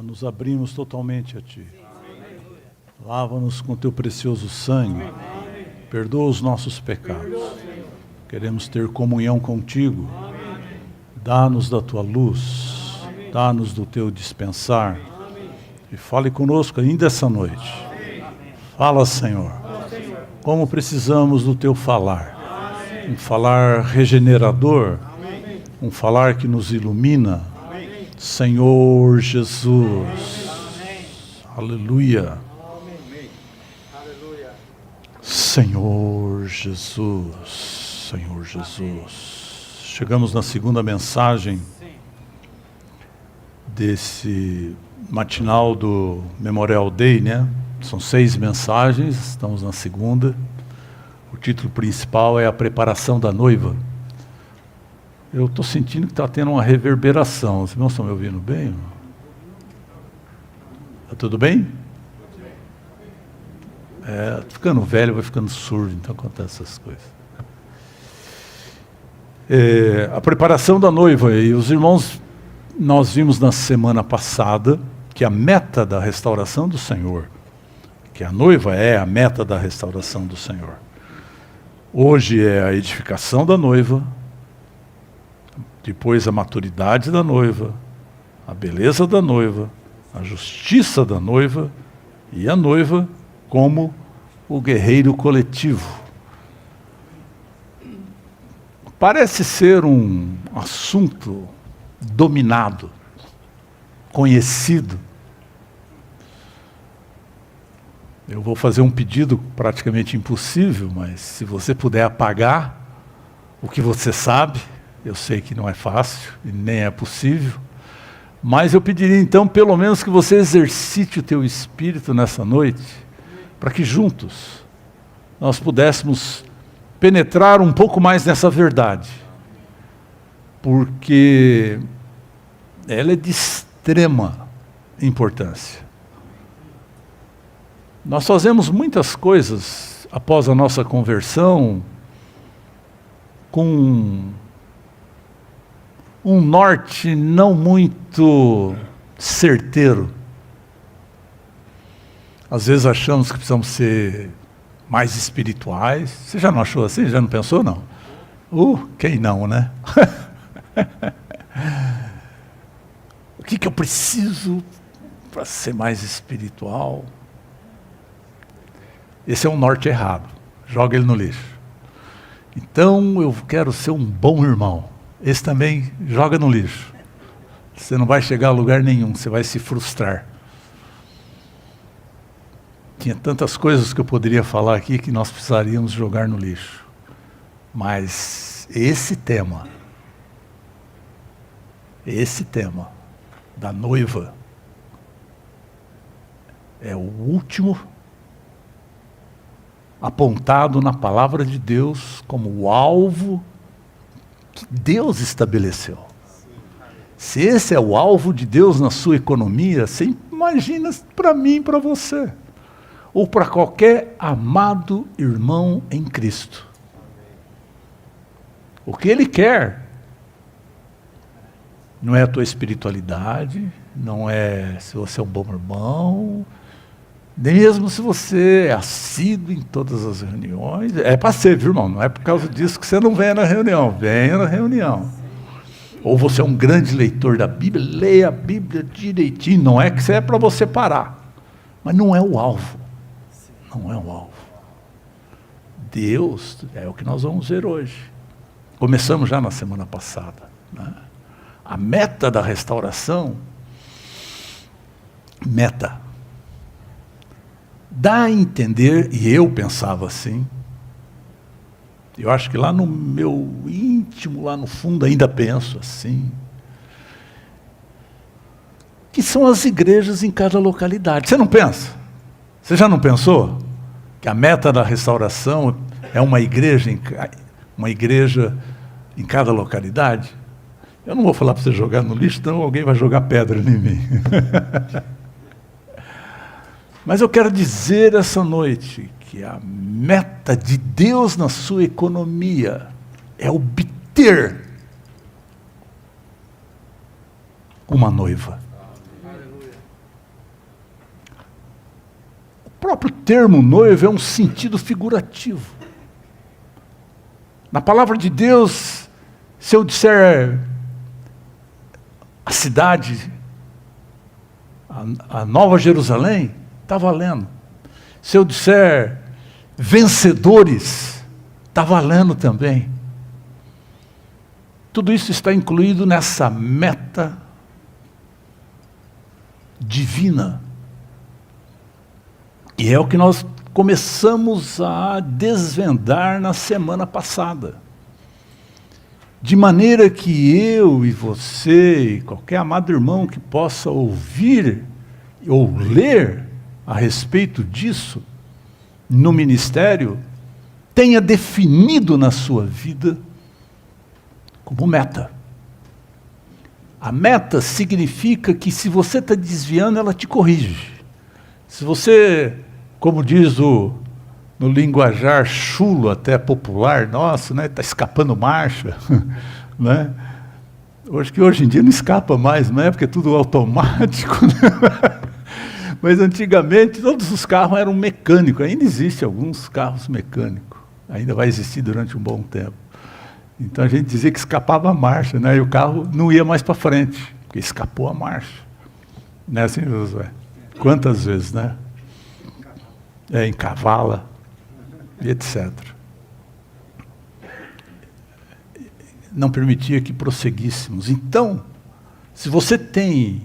Senhor, nos abrimos totalmente a Ti. Lava-nos com Teu precioso sangue. Perdoa os nossos pecados. Queremos ter comunhão contigo. Dá-nos da Tua luz. Dá-nos do Teu dispensar. E fale conosco ainda essa noite. Fala, Senhor. Como precisamos do Teu falar. Um falar regenerador. Um falar que nos ilumina. Senhor Jesus. Aleluia. Senhor Jesus. Senhor Jesus. Chegamos na segunda mensagem desse matinal do Memorial Day, né? São 6 mensagens, estamos na segunda. O título principal é a preparação da noiva. Eu estou sentindo que está tendo uma reverberação. Os irmãos estão me ouvindo bem? Está tudo bem? Ficando velho, vai ficando surdo, então acontece essas coisas. A preparação da noiva. E os irmãos, nós vimos na semana passada que a meta da restauração do Senhor, que a noiva é a meta da restauração do Senhor. Hoje é a edificação da noiva, depois a maturidade da noiva, a beleza da noiva, a justiça da noiva e a noiva como o guerreiro coletivo. Parece ser um assunto dominado, conhecido. Eu vou fazer um pedido praticamente impossível, mas se você puder apagar o que você sabe, eu sei que não é fácil e nem é possível, mas eu pediria então pelo menos que você exercite o teu espírito nessa noite, para que juntos nós pudéssemos penetrar um pouco mais nessa verdade, porque ela é de extrema importância. Nós fazemos muitas coisas após a nossa conversão com um norte não muito certeiro. Às vezes achamos que precisamos ser mais espirituais. Você já não achou assim? Já não pensou, não? Quem não, né? O que eu preciso para ser mais espiritual? Esse é um norte errado. Joga ele no lixo. Então eu quero ser um bom irmão. Esse também joga no lixo. Você não vai chegar a lugar nenhum, você vai se frustrar. Tinha tantas coisas que eu poderia falar aqui que nós precisaríamos jogar no lixo. Mas esse tema da noiva é o último apontado na palavra de Deus como o alvo que Deus estabeleceu. Se esse é o alvo de Deus na sua economia, você imagina para mim e para você, ou para qualquer amado irmão em Cristo. O que Ele quer não é a tua espiritualidade, não é se você é um bom irmão, nem mesmo se você é assíduo em todas as reuniões. É para ser, viu, irmão? Não é por causa disso que você não vem na reunião. Venha na reunião. Ou você é um grande leitor da Bíblia, leia a Bíblia direitinho. Não é que isso é para você parar. Mas não é o alvo. Não é o alvo. Deus é o que nós vamos ver hoje. Começamos já na semana passada, né? A meta da restauração, dá a entender, e eu pensava assim, eu acho que lá no meu íntimo, lá no fundo ainda penso assim, que são as igrejas em cada localidade. Você não pensa? Você já não pensou? Que a meta da restauração é uma igreja em cada localidade? Eu não vou falar para você jogar no lixo, então alguém vai jogar pedra em mim. Mas eu quero dizer essa noite que a meta de Deus na sua economia é obter uma noiva. próprio termo noivo é um sentido figurativo. Na palavra de Deus, se eu disser a cidade, a Nova Jerusalém, está valendo. Se eu disser vencedores, está valendo também. Tudo isso está incluído nessa meta divina. E é o que nós começamos a desvendar na semana passada. De maneira que eu e você, e qualquer amado irmão que possa ouvir ou ler a respeito disso no ministério, tenha definido na sua vida como meta. A meta significa que se você está desviando, ela te corrige. Se você, como diz no linguajar chulo, até popular nosso, né, está escapando marcha, né? Hoje em dia não escapa mais, não é? Porque é tudo automático. Né? Mas antigamente todos os carros eram mecânicos, ainda existem alguns carros mecânicos, ainda vai existir durante um bom tempo. Então a gente dizia que escapava a marcha, né? E o carro não ia mais para frente, porque escapou a marcha. Não é assim, Josué? Quantas vezes, né? Encavala, e etc. Não permitia que prosseguíssemos. Então, se você tem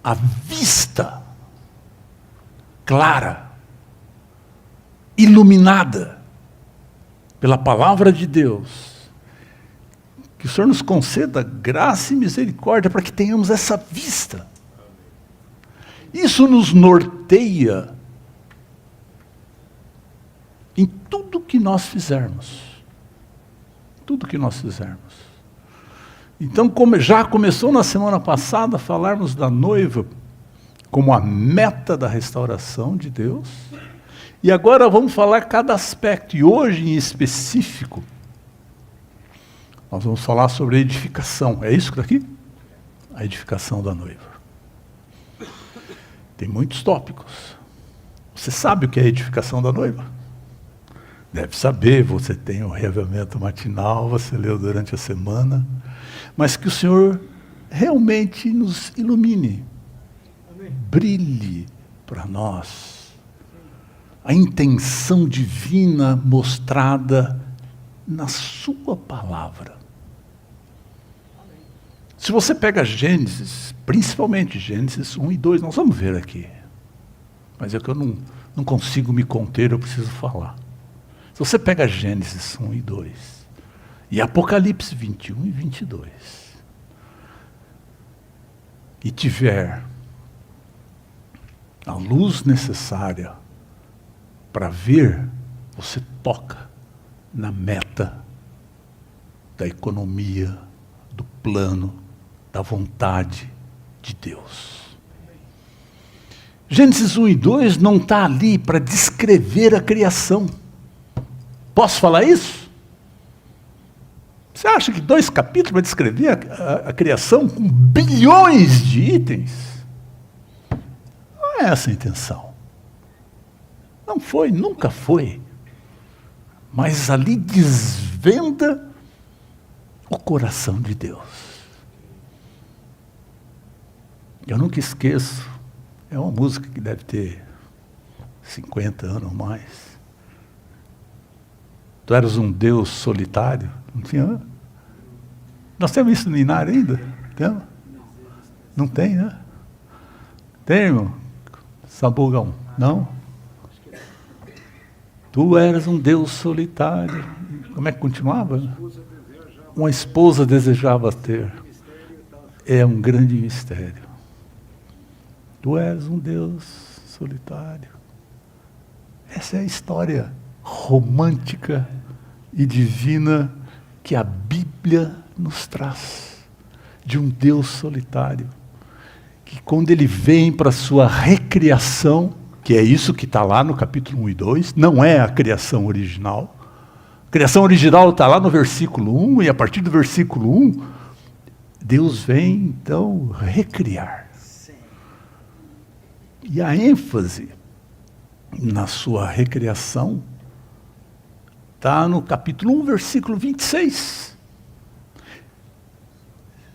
a vista clara, iluminada pela palavra de Deus, que o Senhor nos conceda graça e misericórdia para que tenhamos essa vista. Isso nos norteia em tudo que nós fizermos. Tudo que nós fizermos. Então, como já começou na semana passada a falarmos da noiva como a meta da restauração de Deus, e agora vamos falar cada aspecto, e hoje em específico, nós vamos falar sobre a edificação. É isso que está aqui? A edificação da noiva. Tem muitos tópicos. Você sabe o que é a edificação da noiva? Deve saber, você tem o reavivamento matinal, você leu durante a semana, mas que o Senhor realmente nos ilumine, brilhe para nós a intenção divina mostrada na sua palavra. Se você pega Gênesis, principalmente Gênesis 1 e 2, nós vamos ver aqui, mas é que eu não consigo me conter, eu preciso falar. Se você pega Gênesis 1 e 2, e Apocalipse 21 e 22, e tiver a luz necessária para ver, você toca na meta da economia, do plano, da vontade de Deus. Gênesis 1 e 2 não está ali para descrever a criação. Posso falar isso? Você acha que 2 capítulos vai descrever a criação com bilhões de itens? Não é essa a intenção. Não foi, nunca foi. Mas ali desvenda o coração de Deus. Eu nunca esqueço, é uma música que deve ter 50 anos ou mais. Tu eras um Deus solitário, não tinha? Nós temos isso no Inário ainda? Temos? Não tem, né? Tem, irmão? Sabugão, não? Tu eras um Deus solitário. Como é que continuava? Uma esposa desejava ter. É um grande mistério. Tu eras um Deus solitário. Essa é a história romântica e divina que a Bíblia nos traz, de um Deus solitário, que quando ele vem para a sua recriação, que é isso que está lá no capítulo 1 e 2, não é a criação original. A criação original está lá no versículo 1, e a partir do versículo 1, Deus vem então recriar. E a ênfase na sua recriação está no capítulo 1, versículo 26.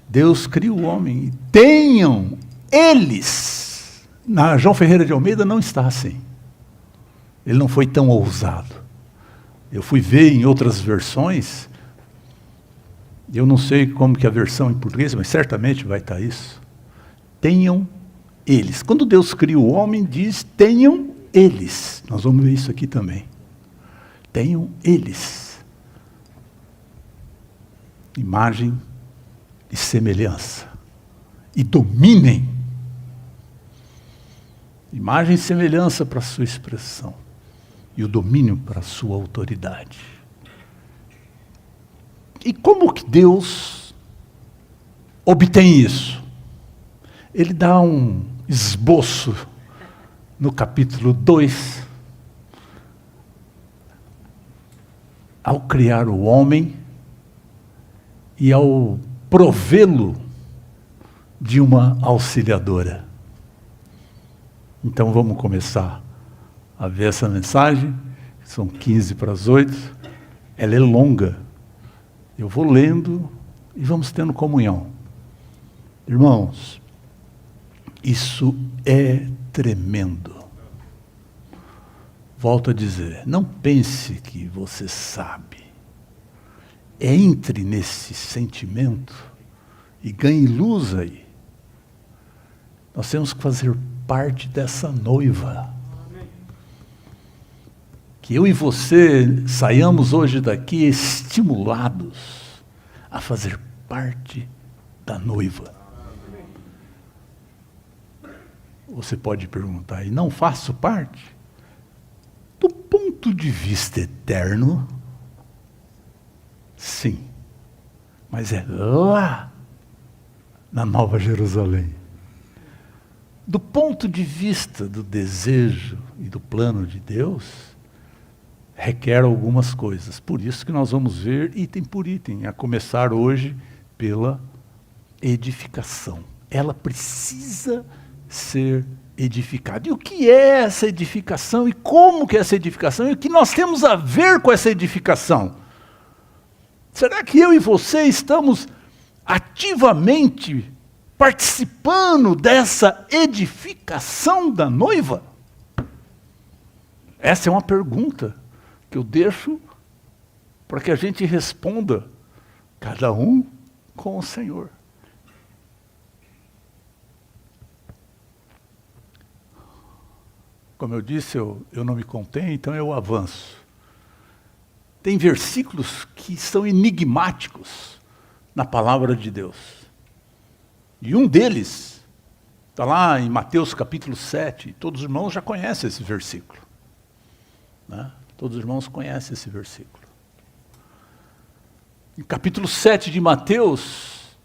Deus cria o homem e tenham eles. Na João Ferreira de Almeida não está assim. Ele não foi tão ousado. Eu fui ver em outras versões, eu não sei como que é a versão em português, mas certamente vai estar isso. Tenham eles. Quando Deus cria o homem, diz, tenham eles. Nós vamos ver isso aqui também. Tenham eles. Imagem e semelhança. E dominem. Imagem e semelhança para a sua expressão. E o domínio para a sua autoridade. E como que Deus obtém isso? Ele dá um esboço no capítulo 2. Ao criar o homem e ao provê-lo de uma auxiliadora. Então vamos começar a ver essa mensagem. São 7:45. Ela é longa. Eu vou lendo e vamos tendo comunhão. Irmãos, isso é tremendo. Volto a dizer, não pense que você sabe. Entre nesse sentimento e ganhe luz aí. Nós temos que fazer parte dessa noiva. Que eu e você saiamos hoje daqui estimulados a fazer parte da noiva. Você pode perguntar, e não faço parte? Do ponto de vista eterno, sim. Mas é lá, na Nova Jerusalém. Do ponto de vista do desejo e do plano de Deus, requer algumas coisas. Por isso que nós vamos ver item por item, a começar hoje pela edificação. Ela precisa ser edificada. E o que é essa edificação? E como que é essa edificação? E o que nós temos a ver com essa edificação? Será que eu e você estamos ativamente participando dessa edificação da noiva? Essa é uma pergunta que eu deixo para que a gente responda, cada um com o Senhor. Como eu disse, eu não me contei, então eu avanço. Tem versículos que são enigmáticos na palavra de Deus. E um deles está lá em Mateus capítulo 7. Todos os irmãos já conhecem esse versículo. Né? Todos os irmãos conhecem esse versículo. Em capítulo 7 de Mateus,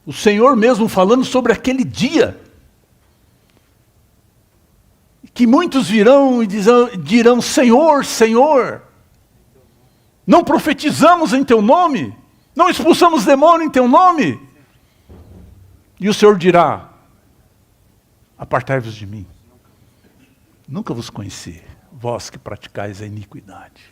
o Senhor mesmo falando sobre aquele dia, que muitos virão e dirão, Senhor, Senhor, não profetizamos em Teu nome? Não expulsamos demônio em Teu nome? E o Senhor dirá, apartai-vos de mim. Nunca vos conheci, vós que praticais a iniquidade.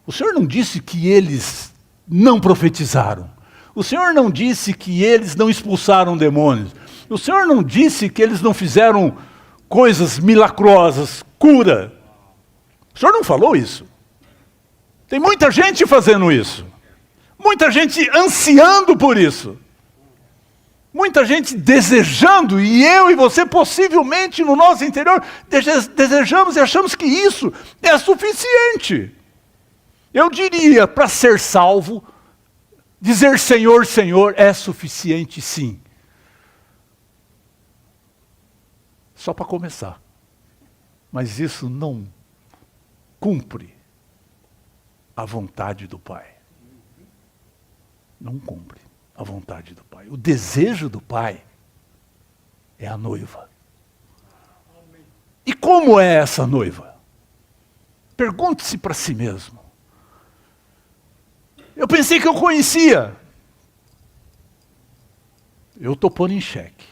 O Senhor não disse que eles não profetizaram. O Senhor não disse que eles não expulsaram demônios. O Senhor não disse que eles não fizeram coisas milagrosas, cura. O Senhor não falou isso. Tem muita gente fazendo isso. Muita gente ansiando por isso. Muita gente desejando, e eu e você possivelmente no nosso interior desejamos e achamos que isso é suficiente. Eu diria, para ser salvo, dizer Senhor, Senhor é suficiente sim. Só para começar. Mas isso não cumpre a vontade do Pai. Não cumpre a vontade do Pai. O desejo do Pai é a noiva. E como é essa noiva? Pergunte-se para si mesmo. Eu pensei que eu conhecia. Eu estou pondo em xeque.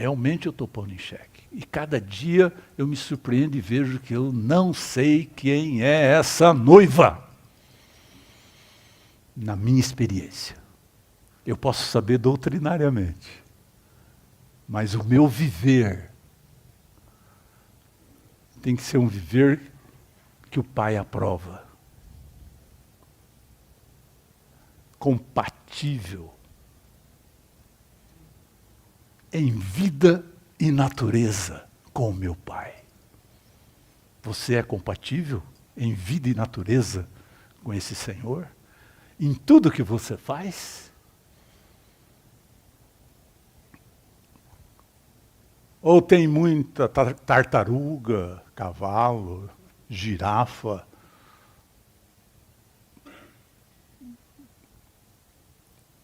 realmente eu estou pondo em xeque. E cada dia eu me surpreendo e vejo que eu não sei quem é essa noiva. Na minha experiência. Eu posso saber doutrinariamente. Mas o meu viver tem que ser um viver que o Pai aprova. Compatível em vida e natureza com o meu Pai. Você é compatível em vida e natureza com esse Senhor? Em tudo que você faz? Ou tem muita tartaruga, cavalo, girafa?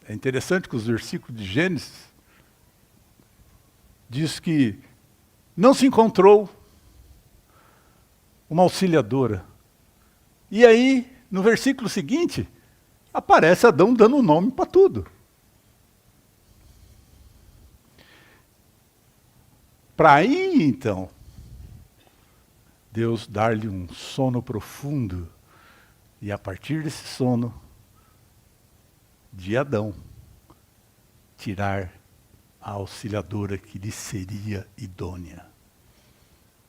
É interessante que os versículos de Gênesis diz que não se encontrou uma auxiliadora. E aí, no versículo seguinte, aparece Adão dando nome para tudo. Para aí, então, Deus dar-lhe um sono profundo, e a partir desse sono, de Adão, tirar a auxiliadora que lhe seria idônea.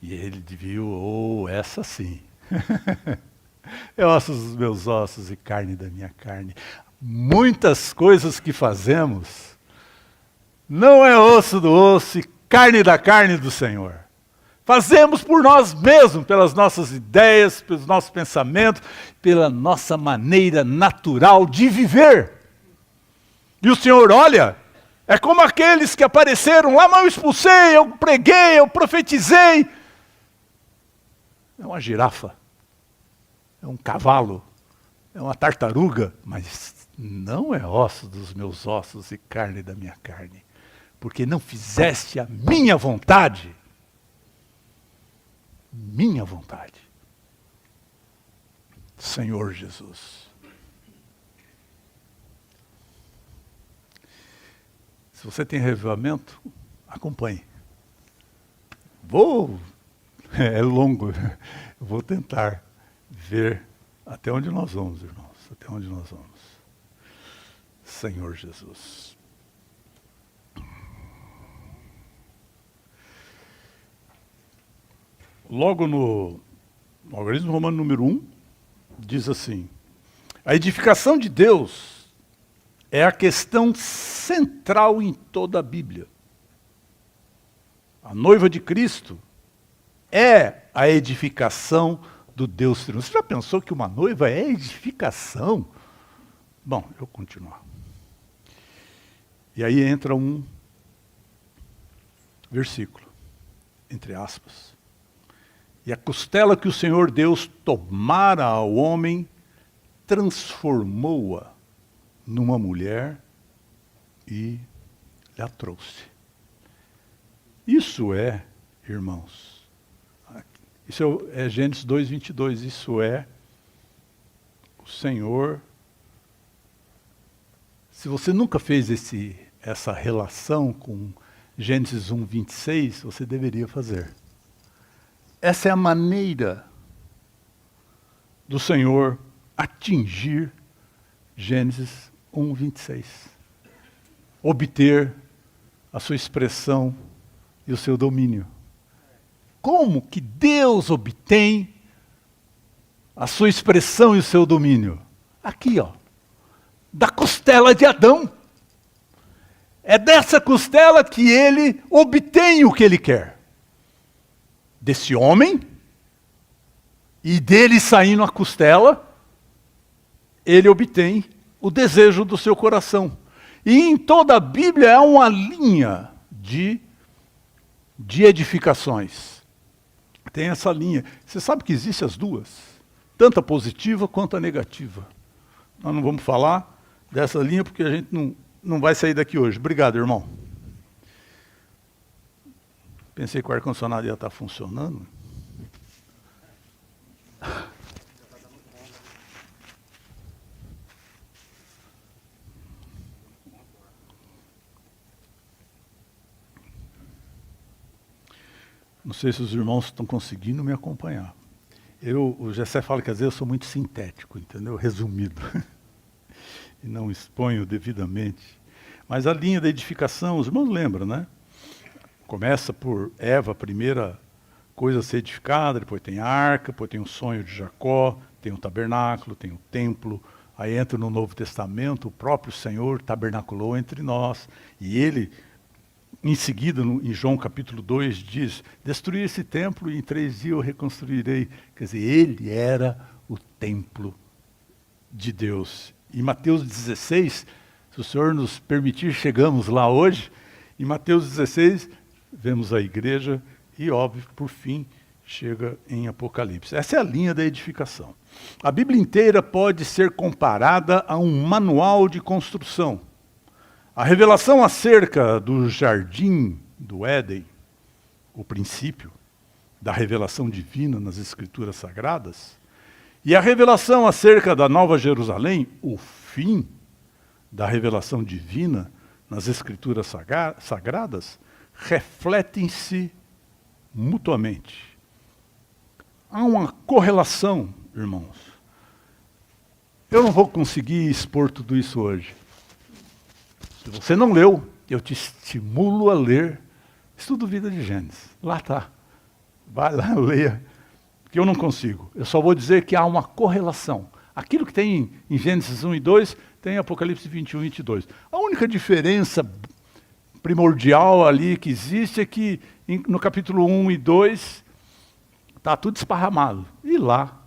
E ele viu, essa sim. É ossos dos meus ossos e carne da minha carne. Muitas coisas que fazemos não é osso do osso e carne da carne do Senhor. Fazemos por nós mesmos, pelas nossas ideias, pelos nossos pensamentos, pela nossa maneira natural de viver. E o Senhor olha, é como aqueles que apareceram lá, mas eu expulsei, eu preguei, eu profetizei. É uma girafa, é um cavalo, é uma tartaruga, mas não é osso dos meus ossos e carne da minha carne, porque não fizeste a minha vontade. Minha vontade. Senhor Jesus. Se você tem revivamento, acompanhe. É longo, eu vou tentar ver até onde nós vamos, irmãos, até onde nós vamos. Senhor Jesus. Logo no Algarismo Romano número 1, diz assim, a edificação de Deus é a questão central em toda a Bíblia. A noiva de Cristo é a edificação do Deus Trino. Você já pensou que uma noiva é edificação? Bom, eu vou continuar. E aí entra um versículo, entre aspas. E a costela que o Senhor Deus tomara ao homem, transformou-a numa mulher e lhe a trouxe. Isso é, irmãos, isso é Gênesis 2:22, isso é o Senhor. Se você nunca fez essa relação com Gênesis 1:26, você deveria fazer. Essa é a maneira do Senhor atingir Gênesis 1:26. Obter a sua expressão e o seu domínio. Como que Deus obtém a sua expressão e o seu domínio? Aqui, ó, da costela de Adão. É dessa costela que ele obtém o que ele quer. Desse homem, e dele saindo a costela, ele obtém o desejo do seu coração. E em toda a Bíblia é uma linha de edificações. Tem essa linha. Você sabe que existem as duas, tanto a positiva quanto a negativa. Nós não vamos falar dessa linha porque a gente não vai sair daqui hoje. Obrigado, irmão. Pensei que o ar-condicionado ia estar funcionando. Não sei se os irmãos estão conseguindo me acompanhar. O Gessé fala que às vezes eu sou muito sintético, entendeu? Resumido. E não exponho devidamente. Mas a linha da edificação, os irmãos lembram, né? Começa por Eva, a primeira coisa a ser edificada, depois tem a arca, depois tem o sonho de Jacó, tem o tabernáculo, tem o templo. Aí entra no Novo Testamento, o próprio Senhor tabernaculou entre nós. E ele, em seguida, em João capítulo 2, diz, destruir esse templo e em 3 dias eu reconstruirei. Quer dizer, ele era o templo de Deus. Em Mateus 16, se o Senhor nos permitir, chegamos lá hoje. Em Mateus 16, vemos a igreja e, óbvio, por fim, chega em Apocalipse. Essa é a linha da edificação. A Bíblia inteira pode ser comparada a um manual de construção. A revelação acerca do jardim do Éden, o princípio da revelação divina nas Escrituras Sagradas, e a revelação acerca da Nova Jerusalém, o fim da revelação divina nas Escrituras Sagradas, refletem-se mutuamente. Há uma correlação, irmãos. Eu não vou conseguir expor tudo isso hoje. Se você não leu, eu te estimulo a ler Estudo Vida de Gênesis. Lá está. Vai lá, leia. Porque eu não consigo. Eu só vou dizer que há uma correlação. Aquilo que tem em Gênesis 1 e 2, tem em Apocalipse 21 e 22. A única diferença primordial ali que existe é que no capítulo 1 e 2 está tudo esparramado. E lá,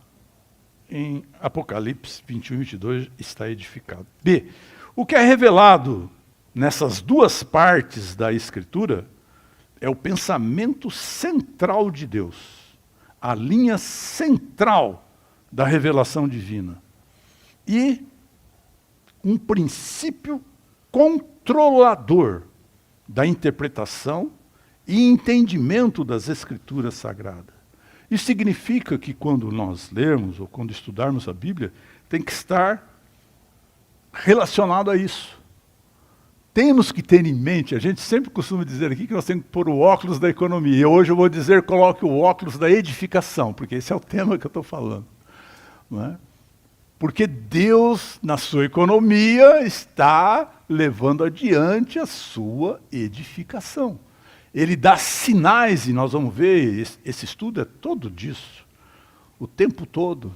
em Apocalipse 21 e 22, está edificado. B. O que é revelado nessas duas partes da Escritura é o pensamento central de Deus. A linha central da revelação divina. E um princípio controlador da interpretação e entendimento das Escrituras Sagradas. Isso significa que quando nós lermos ou quando estudarmos a Bíblia, tem que estar relacionado a isso. Temos que ter em mente, a gente sempre costuma dizer aqui que nós temos que pôr o óculos da economia. E hoje eu vou dizer, coloque o óculos da edificação, porque esse é o tema que eu estou falando. Não é? Porque Deus, na sua economia, está levando adiante a sua edificação. Ele dá sinais, e nós vamos ver, esse estudo é todo disso, o tempo todo.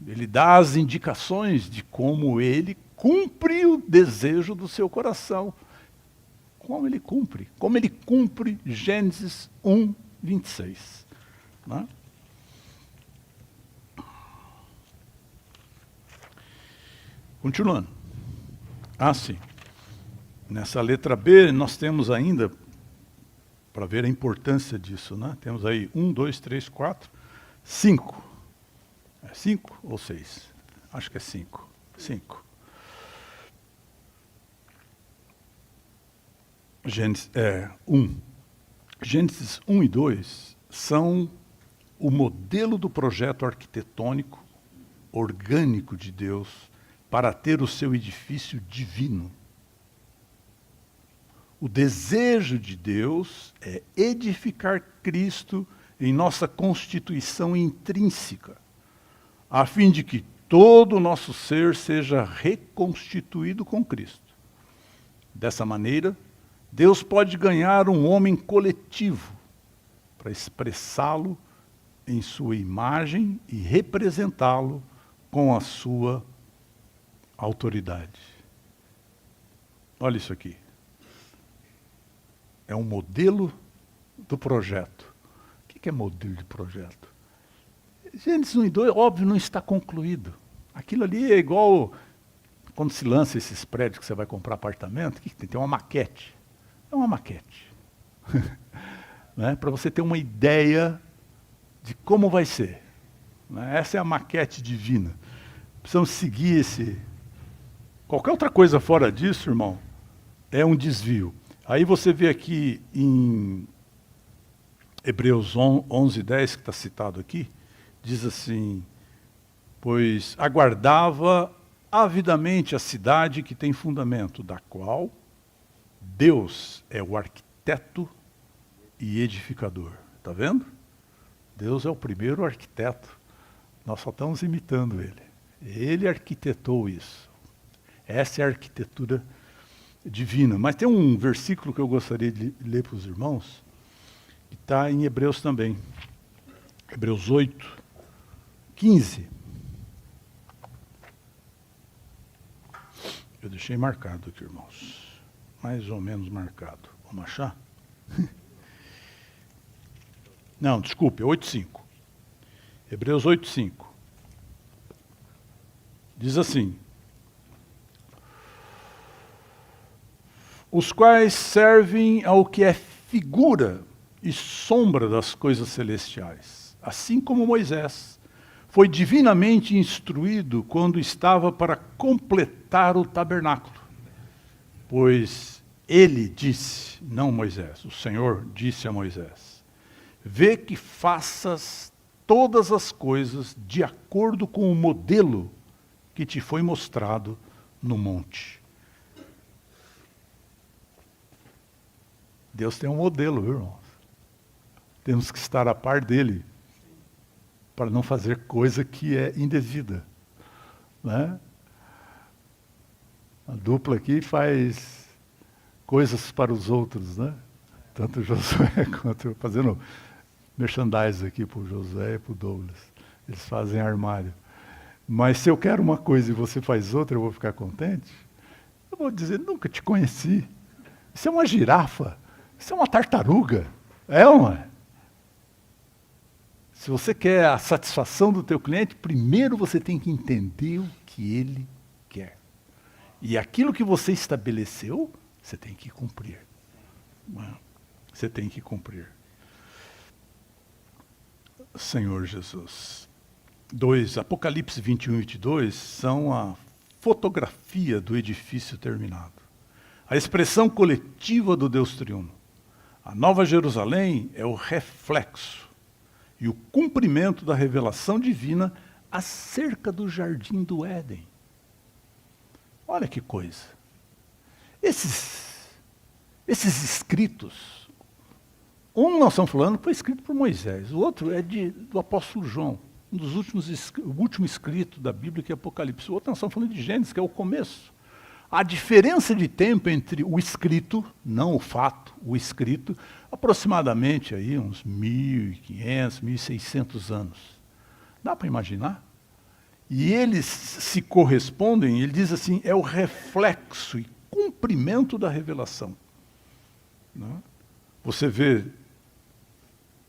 Ele dá as indicações de como ele cumpre o desejo do seu coração. Como ele cumpre Gênesis 1, 26. Né? Continuando. Sim. Nessa letra B, nós temos ainda, para ver a importância disso, né? Temos aí 1, 2, 3, 4, 5. É 5 ou 6? Acho que é 5. 5. Gênesis 1. Gênesis 1 e 2 são o modelo do projeto arquitetônico, orgânico de Deus, para ter o seu edifício divino. O desejo de Deus é edificar Cristo em nossa constituição intrínseca, a fim de que todo o nosso ser seja reconstituído com Cristo. Dessa maneira, Deus pode ganhar um homem coletivo para expressá-lo em sua imagem e representá-lo com a sua autoridade. Olha isso aqui. É um modelo do projeto. O que é modelo de projeto? Gênesis 1 e 2, óbvio, não está concluído. Aquilo ali é igual quando se lança esses prédios que você vai comprar apartamento, que tem uma maquete. É uma maquete. Né? Para você ter uma ideia de como vai ser. Né? Essa é a maquete divina. Precisamos seguir esse... Qualquer outra coisa fora disso, irmão, é um desvio. Aí você vê aqui em Hebreus 11, 10, que está citado aqui, diz assim, pois aguardava avidamente a cidade que tem fundamento, da qual Deus é o arquiteto e edificador. está vendo? Deus é o primeiro arquiteto. Nós só estamos imitando ele. Ele arquitetou isso. Essa é a arquitetura divina. Mas tem um versículo que eu gostaria de ler para os irmãos, que está em Hebreus também. Hebreus 8, 15. Eu deixei marcado aqui, irmãos. Mais ou menos marcado. Vamos achar? Não, desculpe, 8,5. Hebreus 8,5. Diz assim: os quais servem ao que é figura e sombra das coisas celestiais, assim como Moisés foi divinamente instruído quando estava para completar o tabernáculo. Pois ele disse, não Moisés, o Senhor disse a Moisés: vê que faças todas as coisas de acordo com o modelo que te foi mostrado no monte. Deus tem um modelo, viu, irmãos? Temos que estar a par dele, para não fazer coisa que é indevida. Né? A dupla aqui faz coisas para os outros, né? Tanto o Josué quanto fazendo merchandise aqui para o Josué e para o Douglas. Eles fazem armário. Mas se eu quero uma coisa e você faz outra, eu vou ficar contente? Eu vou dizer, nunca te conheci. Isso é uma girafa. Isso é uma tartaruga. É ou não é? Se você quer a satisfação do teu cliente, primeiro você tem que entender o que ele quer. E aquilo que você estabeleceu, você tem que cumprir. Você tem que cumprir. Senhor Jesus. 2, Apocalipse 21 e 22 são a fotografia do edifício terminado. A expressão coletiva do Deus triuno. A Nova Jerusalém é o reflexo e o cumprimento da revelação divina acerca do jardim do Éden. Olha que coisa. Esses escritos, um nós estamos falando foi escrito por Moisés, o outro é do apóstolo João, um dos o último escrito da Bíblia, que é Apocalipse. O outro nós estamos falando de Gênesis, que é o começo. A diferença de tempo entre o escrito, não o fato, o escrito, aproximadamente aí uns 1.500, 1.600 anos. Dá para imaginar? E eles se correspondem, ele diz assim, é o reflexo e cumprimento da revelação. Não? Você vê,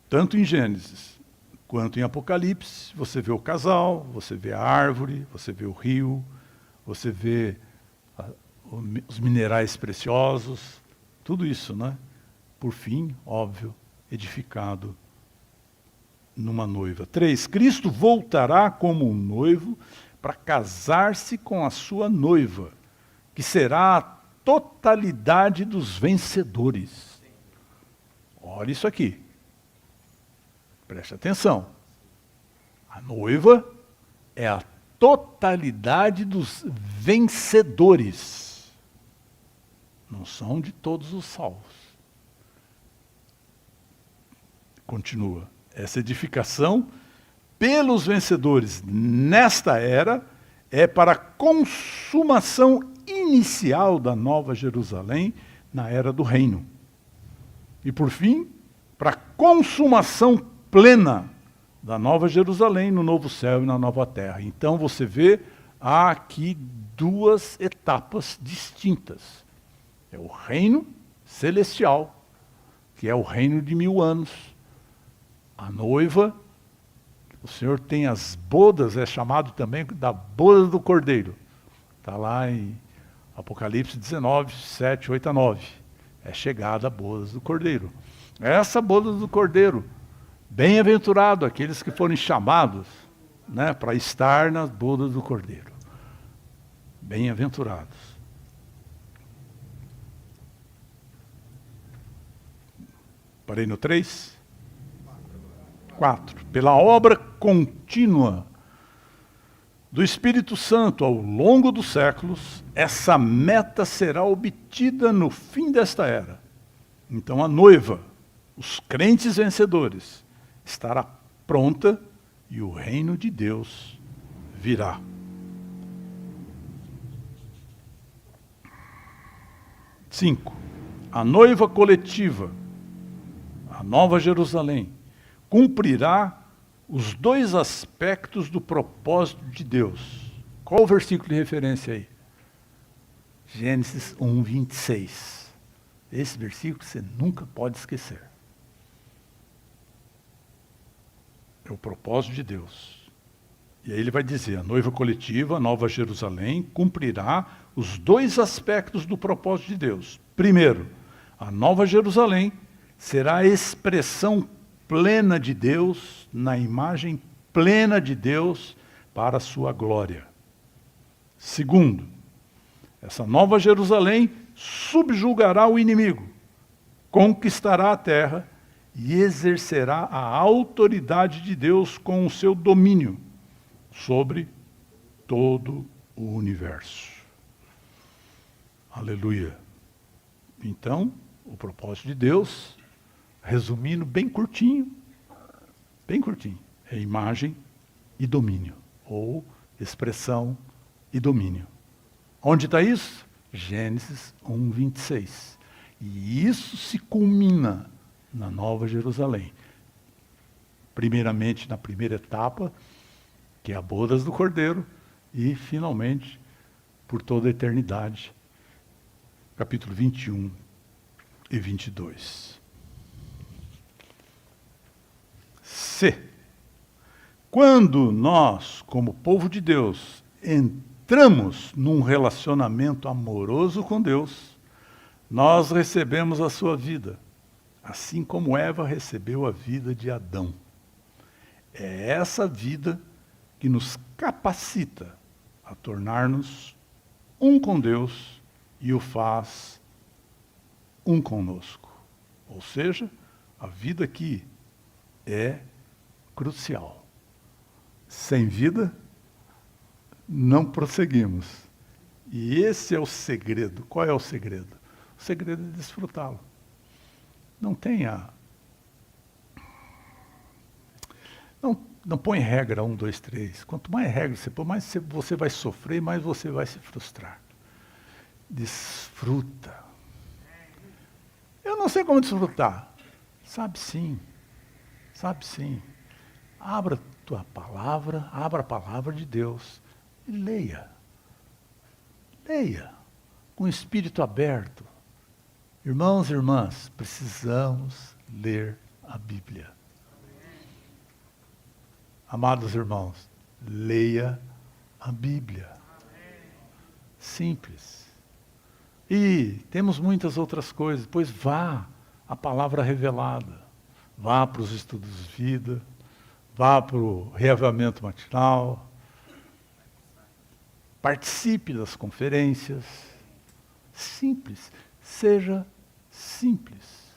tanto em Gênesis quanto em Apocalipse, você vê o casal, você vê a árvore, você vê o rio, você vê os minerais preciosos, tudo isso, né? Por fim, óbvio, edificado numa noiva. 3, Cristo voltará como um noivo para casar-se com a sua noiva, que será a totalidade dos vencedores. Olha isso aqui. Preste atenção. A noiva é a totalidade dos vencedores. Não são de todos os salvos. Continua. Essa edificação pelos vencedores nesta era é para a consumação inicial da Nova Jerusalém na era do reino. E por fim, para a consumação plena da Nova Jerusalém no novo céu e na nova terra. Então você vê, há aqui duas etapas distintas. É o reino celestial, que é o reino de 1000 anos. A noiva, o Senhor tem as bodas, é chamado também da boda do Cordeiro. Está lá em Apocalipse 19, 7, 8 a 9. É chegada a bodas do Cordeiro. Essa boda do Cordeiro, bem-aventurado aqueles que forem chamados, né, para estar nas bodas do Cordeiro. Bem-aventurados. Parei no 3? 4. Pela obra contínua do Espírito Santo ao longo dos séculos, essa meta será obtida no fim desta era. Então a noiva, os crentes vencedores, estará pronta e o reino de Deus virá. Cinco, a noiva coletiva, a Nova Jerusalém, cumprirá os dois aspectos do propósito de Deus. Qual o versículo de referência aí? Gênesis 1, 26. Esse versículo você nunca pode esquecer. É o propósito de Deus. E aí ele vai dizer, a noiva coletiva, a Nova Jerusalém, cumprirá os dois aspectos do propósito de Deus. Primeiro, a Nova Jerusalém será a expressão plena de Deus, na imagem plena de Deus, para a sua glória. Segundo, essa Nova Jerusalém subjugará o inimigo, conquistará a terra e exercerá a autoridade de Deus com o seu domínio sobre todo o universo. Aleluia. Então, o propósito de Deus, resumindo bem curtinho, é imagem e domínio, ou expressão e domínio. Onde está isso? Gênesis 1, 26. E isso se culmina na Nova Jerusalém. Primeiramente, na primeira etapa, que é a bodas do Cordeiro, e, finalmente, por toda a eternidade. Capítulo 21 e 22. C. Quando nós, como povo de Deus, entramos num relacionamento amoroso com Deus, nós recebemos a sua vida, assim como Eva recebeu a vida de Adão. É essa vida que nos capacita a tornar-nos um com Deus e o faz um conosco. Ou seja, a vida aqui é crucial. Sem vida, não prosseguimos. E esse é o segredo. Qual é o segredo? O segredo é desfrutá-lo. Não tenha... Não põe regra 1, 2, 3. Quanto mais regra você põe, mais você vai sofrer, mais você vai se frustrar. Desfruta. Eu não sei como desfrutar. Sabe sim. Sabe sim. Abra a tua palavra, abra a palavra de Deus e leia. Leia. Com o espírito aberto. Irmãos e irmãs, precisamos ler a Bíblia. Amados irmãos, leia a Bíblia. Simples. E temos muitas outras coisas, pois vá à palavra revelada. Vá para os estudos de vida, vá para o reavivamento matinal, participe das conferências. Simples. Seja simples.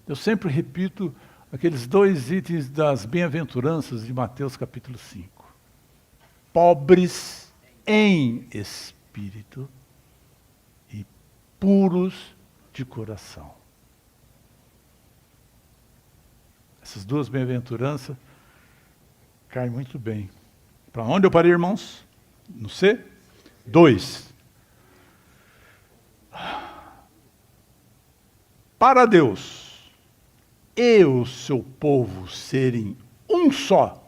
Eu sempre repito aqueles 2 itens das bem-aventuranças de Mateus capítulo 5. Pobres em espírito e puros de coração. Essas 2 bem-aventuranças caem muito bem. Para onde eu parei, irmãos? No C? 2. Para Deus e o seu povo serem um só.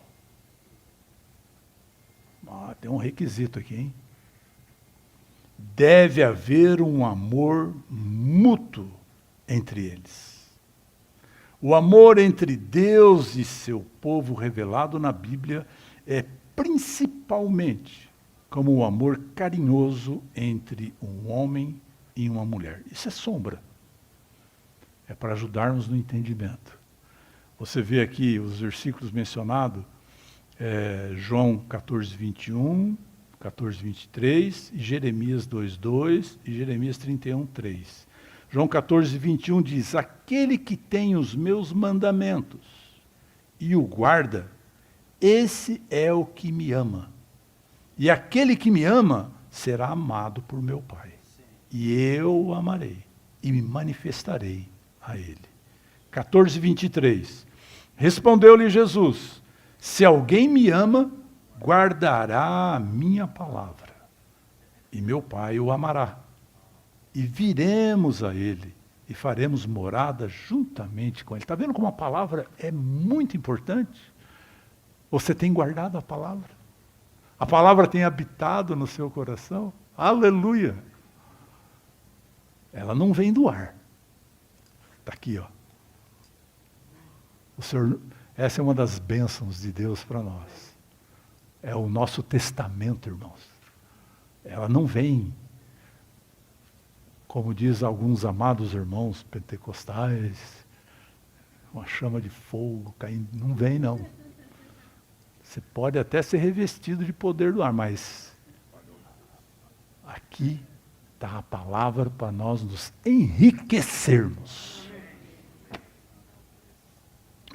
Tem um requisito aqui, hein? Deve haver um amor mútuo entre eles. O amor entre Deus e seu povo revelado na Bíblia é principalmente como o amor carinhoso entre um homem e uma mulher. Isso é sombra. É para ajudarmos no entendimento. Você vê aqui os versículos mencionados, João 14, 21, 14, 23, e Jeremias 2, 2 e Jeremias 31, 3. João 14, 21 diz, aquele que tem os meus mandamentos e o guarda, esse é o que me ama. E aquele que me ama será amado por meu Pai. E eu o amarei e me manifestarei a ele. 14, 23. Respondeu-lhe Jesus: se alguém me ama, guardará a minha palavra, e meu Pai o amará. E viremos a ele, e faremos morada juntamente com ele. Está vendo como a palavra é muito importante? Você tem guardado a palavra? A palavra tem habitado no seu coração? Aleluia! Ela não vem do ar. Está aqui, ó. O Senhor, essa é uma das bênçãos de Deus para nós. É o nosso testamento, irmãos. Ela não vem, como diz alguns amados irmãos pentecostais, uma chama de fogo caindo. Não vem, não. Você pode até ser revestido de poder do ar, mas aqui está a palavra para nós nos enriquecermos.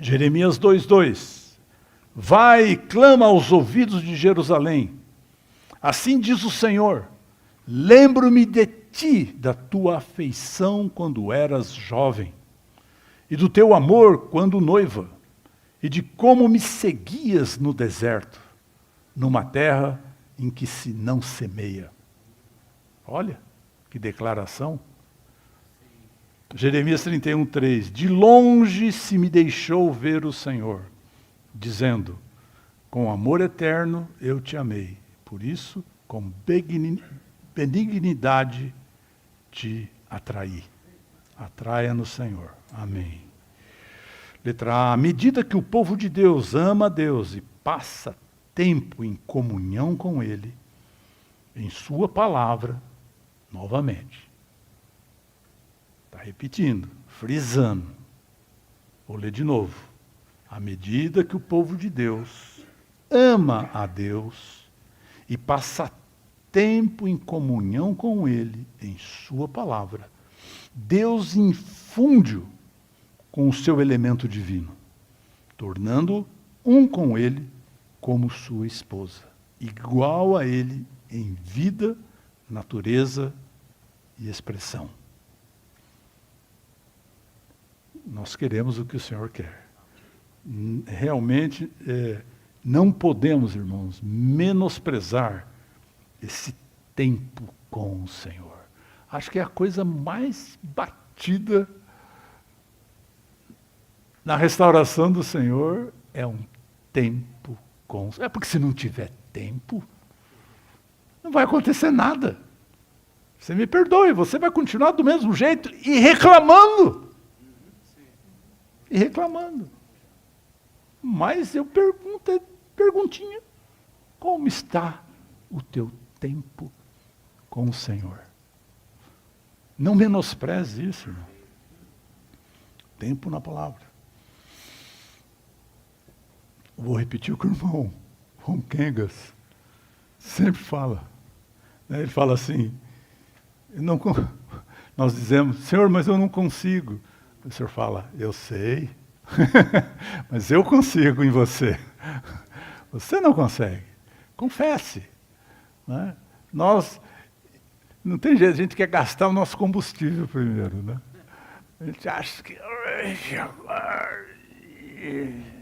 Jeremias 2:2. Vai e clama aos ouvidos de Jerusalém. Assim diz o Senhor: lembro-me de ti, da tua afeição quando eras jovem, e do teu amor quando noiva, e de como me seguias no deserto, numa terra em que se não semeia. Olha, que declaração. Jeremias 31:3. De longe se me deixou ver o Senhor, dizendo: com amor eterno eu te amei, por isso com benignidade te atraí. Atraia no Senhor. Amém. Letra A. À medida que o povo de Deus ama a Deus e passa tempo em comunhão com Ele, em sua palavra, novamente. Está repetindo, frisando. Vou ler de novo. À medida que o povo de Deus ama a Deus e passa tempo em comunhão com Ele, em sua palavra, Deus infunde-o com o seu elemento divino, tornando-o um com Ele como sua esposa, igual a Ele em vida, natureza e expressão. Nós queremos o que o Senhor quer. Realmente, não podemos, irmãos, menosprezar esse tempo com o Senhor. Acho que é a coisa mais batida na restauração do Senhor, é um tempo com o Senhor. É porque se não tiver tempo, não vai acontecer nada. Você me perdoe, você vai continuar do mesmo jeito e reclamando. E reclamando. Mas eu perguntinha, como está o teu tempo com o Senhor? Não menospreze isso, irmão. Tempo na palavra. Vou repetir o que o irmão Ron Kengas sempre fala. Ele fala assim, nós dizemos: Senhor, mas eu não consigo. O Senhor fala: eu sei, mas eu consigo em você. Você não consegue. Confesse. Né? Não tem jeito, a gente quer gastar o nosso combustível primeiro. Né? A gente acha que...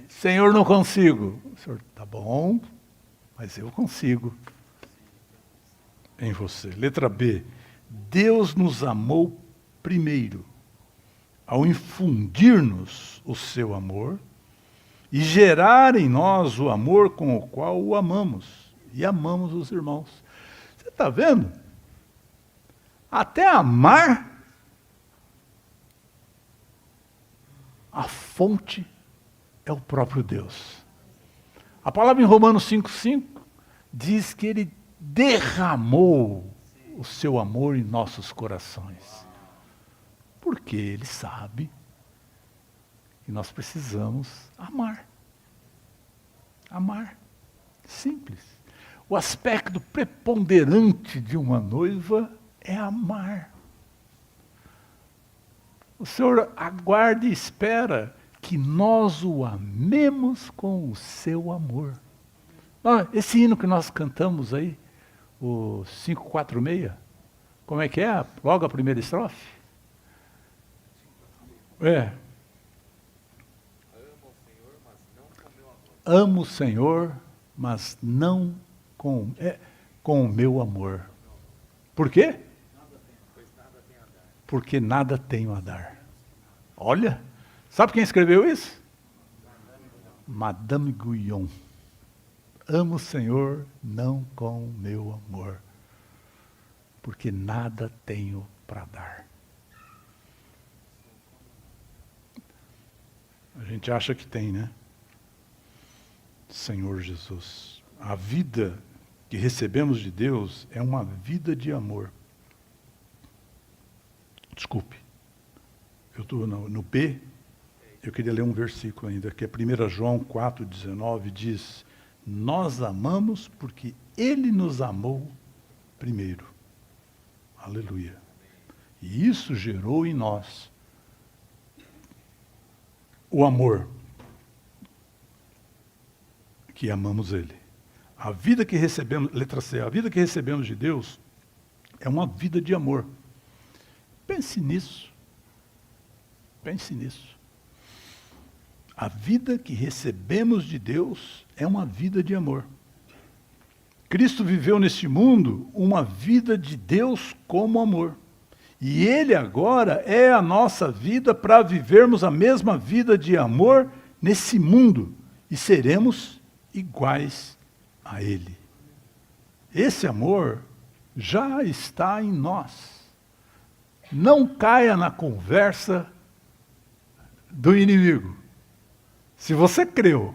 Senhor, não consigo. O Senhor, tá bom, mas eu consigo em você. Letra B. Deus nos amou primeiro, ao infundir-nos o seu amor e gerar em nós o amor com o qual o amamos. E amamos os irmãos. Você está vendo? Até amar, a fonte é o próprio Deus. A palavra em Romanos 5,5 diz que Ele derramou o seu amor em nossos corações. Porque Ele sabe que nós precisamos amar. Amar. Simples. O aspecto preponderante de uma noiva é amar. O Senhor aguarda e espera que nós o amemos com o seu amor. Esse hino que nós cantamos aí, o 546, como é que é? Logo a primeira estrofe? amo o Senhor, mas não com o meu amor. Por quê? Porque nada tenho a dar. Olha, sabe quem escreveu isso? Madame Guyon. Amo o Senhor, não com o meu amor, porque nada tenho para dar. A gente acha que tem, né? Senhor Jesus. A vida que recebemos de Deus é uma vida de amor. Desculpe, eu estou no B, eu queria ler um versículo ainda, que é 1 João 4,19, diz: nós amamos porque Ele nos amou primeiro. Aleluia. E isso gerou em nós o amor, que amamos Ele. A vida que recebemos, letra C, a vida que recebemos de Deus é uma vida de amor. Pense nisso. Pense nisso. A vida que recebemos de Deus é uma vida de amor. Cristo viveu neste mundo uma vida de Deus como amor. E Ele agora é a nossa vida para vivermos a mesma vida de amor nesse mundo. E seremos iguais a Ele. Esse amor já está em nós. Não caia na conversa do inimigo. Se você creu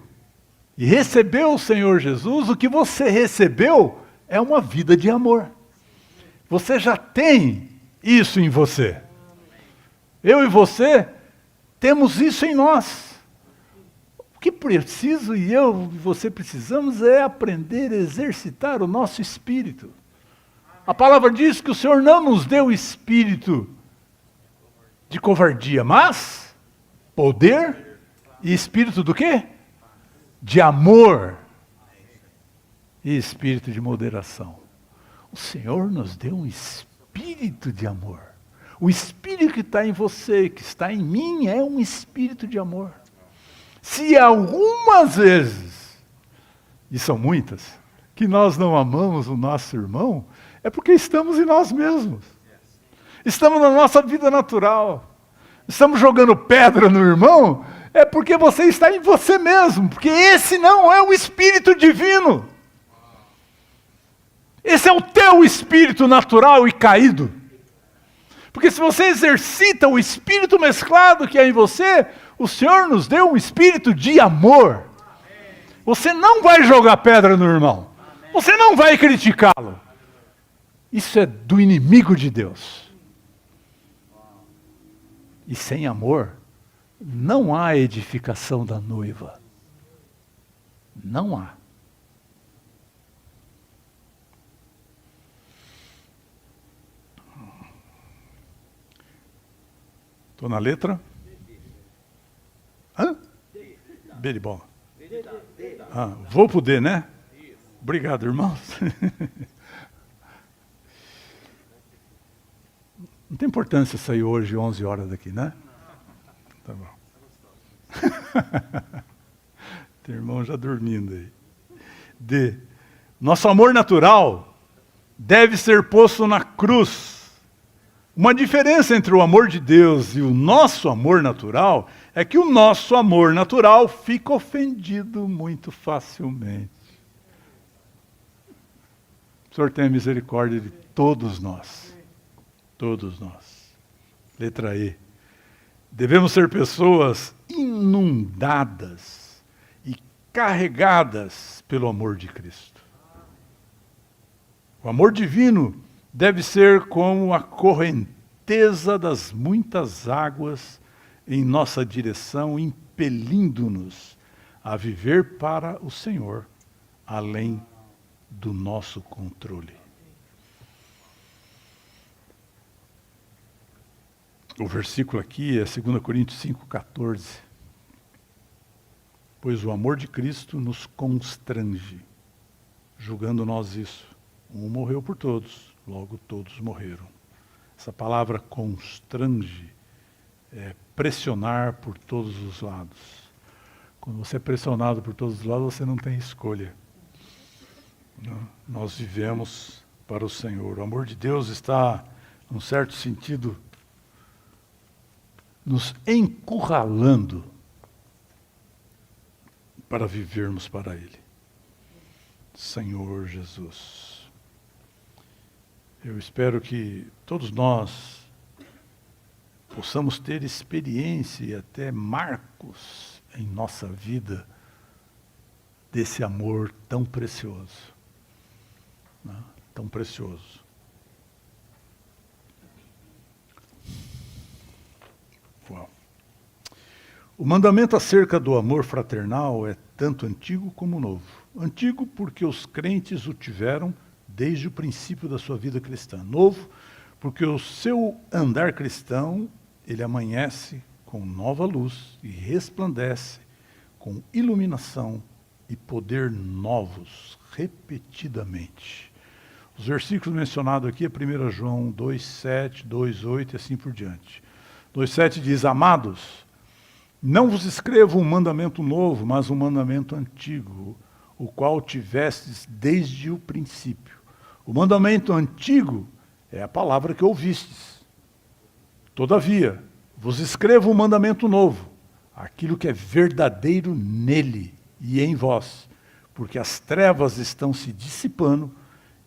e recebeu o Senhor Jesus, o que você recebeu é uma vida de amor. Você já tem isso em você. Eu e você temos isso em nós. O que preciso, e eu e você precisamos, é aprender a exercitar o nosso espírito. A palavra diz que o Senhor não nos deu espírito de covardia, mas poder e espírito do quê? De amor e espírito de moderação. O Senhor nos deu um espírito de amor. O espírito que está em você, que está em mim, é um espírito de amor. Se algumas vezes, e são muitas, que nós não amamos o nosso irmão, é porque estamos em nós mesmos. Estamos na nossa vida natural. Estamos jogando pedra no irmão, é porque você está em você mesmo, porque esse não é o Espírito Divino. Esse é o teu espírito natural e caído. Porque se você exercita o espírito mesclado que é em você, o Senhor nos deu um espírito de amor. Você não vai jogar pedra no irmão. Você não vai criticá-lo. Isso é do inimigo de Deus. E sem amor, não há edificação da noiva. Não há. Estou na letra? Hã? B de bola. Vou pro D, né? Obrigado, irmãos. Não tem importância sair hoje 11 horas daqui, né? Tá bom. Tem irmão já dormindo aí. D. Nosso amor natural deve ser posto na cruz. Uma diferença entre o amor de Deus e o nosso amor natural é que o nosso amor natural fica ofendido muito facilmente. O Senhor tenha misericórdia de todos nós. Todos nós. Letra E. Devemos ser pessoas inundadas e carregadas pelo amor de Cristo. O amor divino deve ser como a correnteza das muitas águas em nossa direção, impelindo-nos a viver para o Senhor, além do nosso controle. O versículo aqui é 2 Coríntios 5,14. Pois o amor de Cristo nos constrange, julgando nós isso. Um morreu por todos, logo todos morreram. Essa palavra constrange é pressionar por todos os lados. Quando você é pressionado por todos os lados, você não tem escolha. Não. Nós vivemos para o Senhor. O amor de Deus está, num certo sentido, nos encurralando para vivermos para Ele. Senhor Jesus. Eu espero que todos nós possamos ter experiência e até marcos em nossa vida desse amor tão precioso. Né? Tão precioso. Uau. O mandamento acerca do amor fraternal é tanto antigo como novo. Antigo porque os crentes o tiveram desde o princípio da sua vida cristã. Novo porque o seu andar cristão, ele amanhece com nova luz e resplandece com iluminação e poder novos, repetidamente. Os versículos mencionados aqui é 1 João 2,7, 2,8 e assim por diante. 2,7 diz: Amados, não vos escrevo um mandamento novo, mas um mandamento antigo, o qual tivestes desde o princípio. O mandamento antigo é a palavra que ouvistes. Todavia, vos escrevo um mandamento novo, aquilo que é verdadeiro nele e em vós, porque as trevas estão se dissipando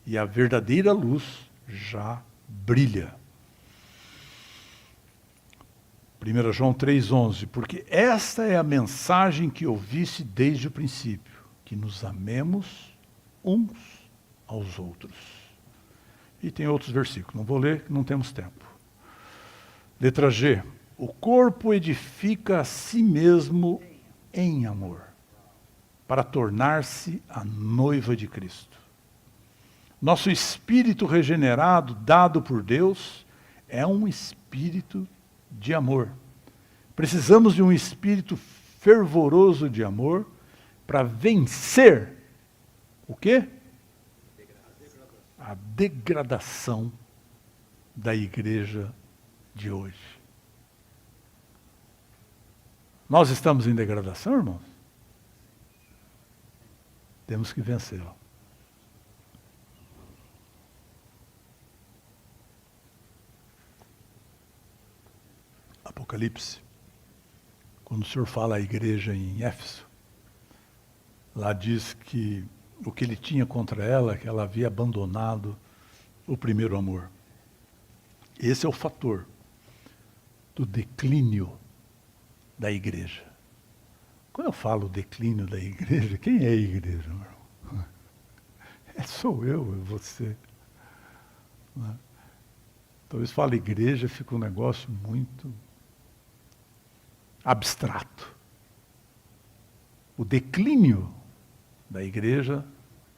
e a verdadeira luz já brilha. 1 João 3,11, porque esta é a mensagem que ouviste desde o princípio, que nos amemos uns aos outros. E tem outros versículos, não vou ler, não temos tempo. Letra G, o corpo edifica a si mesmo em amor, para tornar-se a noiva de Cristo. Nosso espírito regenerado, dado por Deus, é um espírito de amor. Precisamos de um espírito fervoroso de amor para vencer o quê? A degradação da igreja de hoje. Nós estamos em degradação, irmãos? Temos que vencê-la. Apocalipse, quando o Senhor fala à igreja em Éfeso, lá diz que o que ele tinha contra ela é que ela havia abandonado o primeiro amor. Esse é o fator do declínio da igreja. Quando eu falo declínio da igreja, quem é a igreja, meu irmão? Sou eu e você. Talvez fale igreja, fica um negócio muito abstrato. O declínio da igreja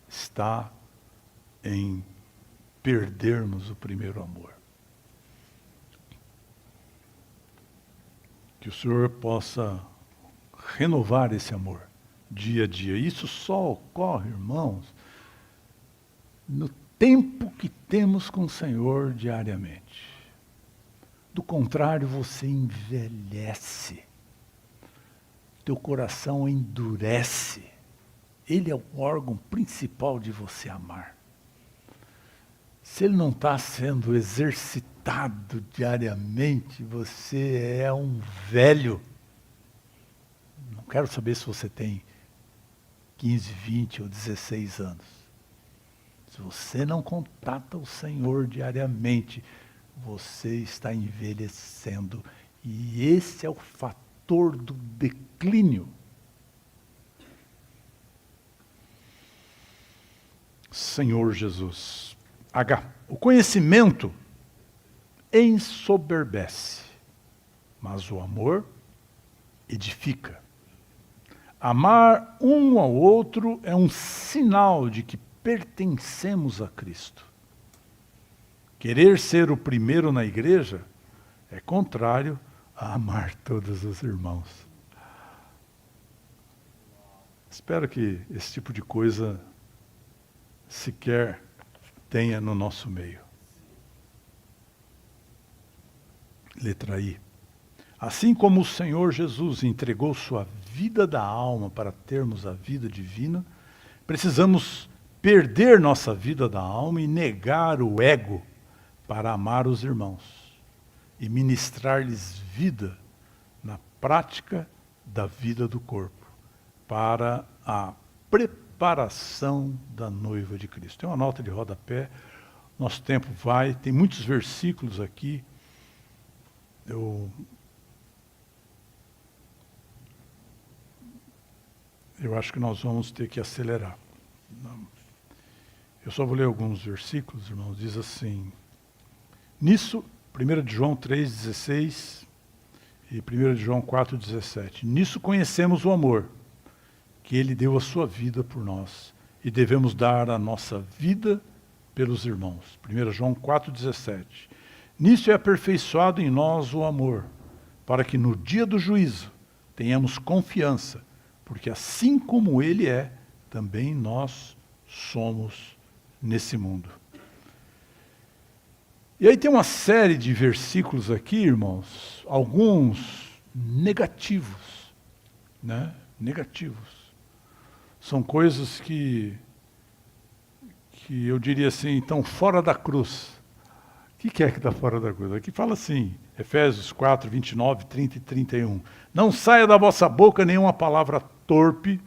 está em perdermos o primeiro amor. Que o Senhor possa renovar esse amor dia a dia. Isso só ocorre, irmãos, no tempo que temos com o Senhor diariamente. Do contrário, você envelhece. Teu coração endurece. Ele é o órgão principal de você amar. Se ele não está sendo exercitado diariamente, você é um velho. Não quero saber se você tem 15, 20 ou 16 anos. Se você não contata o Senhor diariamente, você está envelhecendo. E esse é o fator do declínio. Senhor Jesus. H. O conhecimento ensoberbece, mas o amor edifica. Amar um ao outro é um sinal de que pertencemos a Cristo. Querer ser o primeiro na igreja é contrário a amar todos os irmãos. Espero que esse tipo de coisa sequer tenha no nosso meio. Letra I. Assim como o Senhor Jesus entregou sua vida da alma para termos a vida divina, precisamos perder nossa vida da alma e negar o ego para amar os irmãos e ministrar-lhes vida na prática da vida do corpo, para a preparação da noiva de Cristo. Tem uma nota de rodapé, nosso tempo vai, tem muitos versículos aqui. Eu acho que nós vamos ter que acelerar. Eu só vou ler alguns versículos, irmãos. Diz assim, nisso, 1 de João 3,16 e 1 de João 4,17. Nisso conhecemos o amor, que ele deu a sua vida por nós, e devemos dar a nossa vida pelos irmãos. 1 João 4,17. Nisso é aperfeiçoado em nós o amor, para que no dia do juízo tenhamos confiança, porque assim como ele é, também nós somos nesse mundo. E aí tem uma série de versículos aqui, irmãos, alguns negativos, né? Negativos. São coisas que eu diria assim, estão fora da cruz. O que é que está fora da cruz? Aqui fala assim, Efésios 4, 29, 30 e 31. Não saia da vossa boca nenhuma palavra torpe,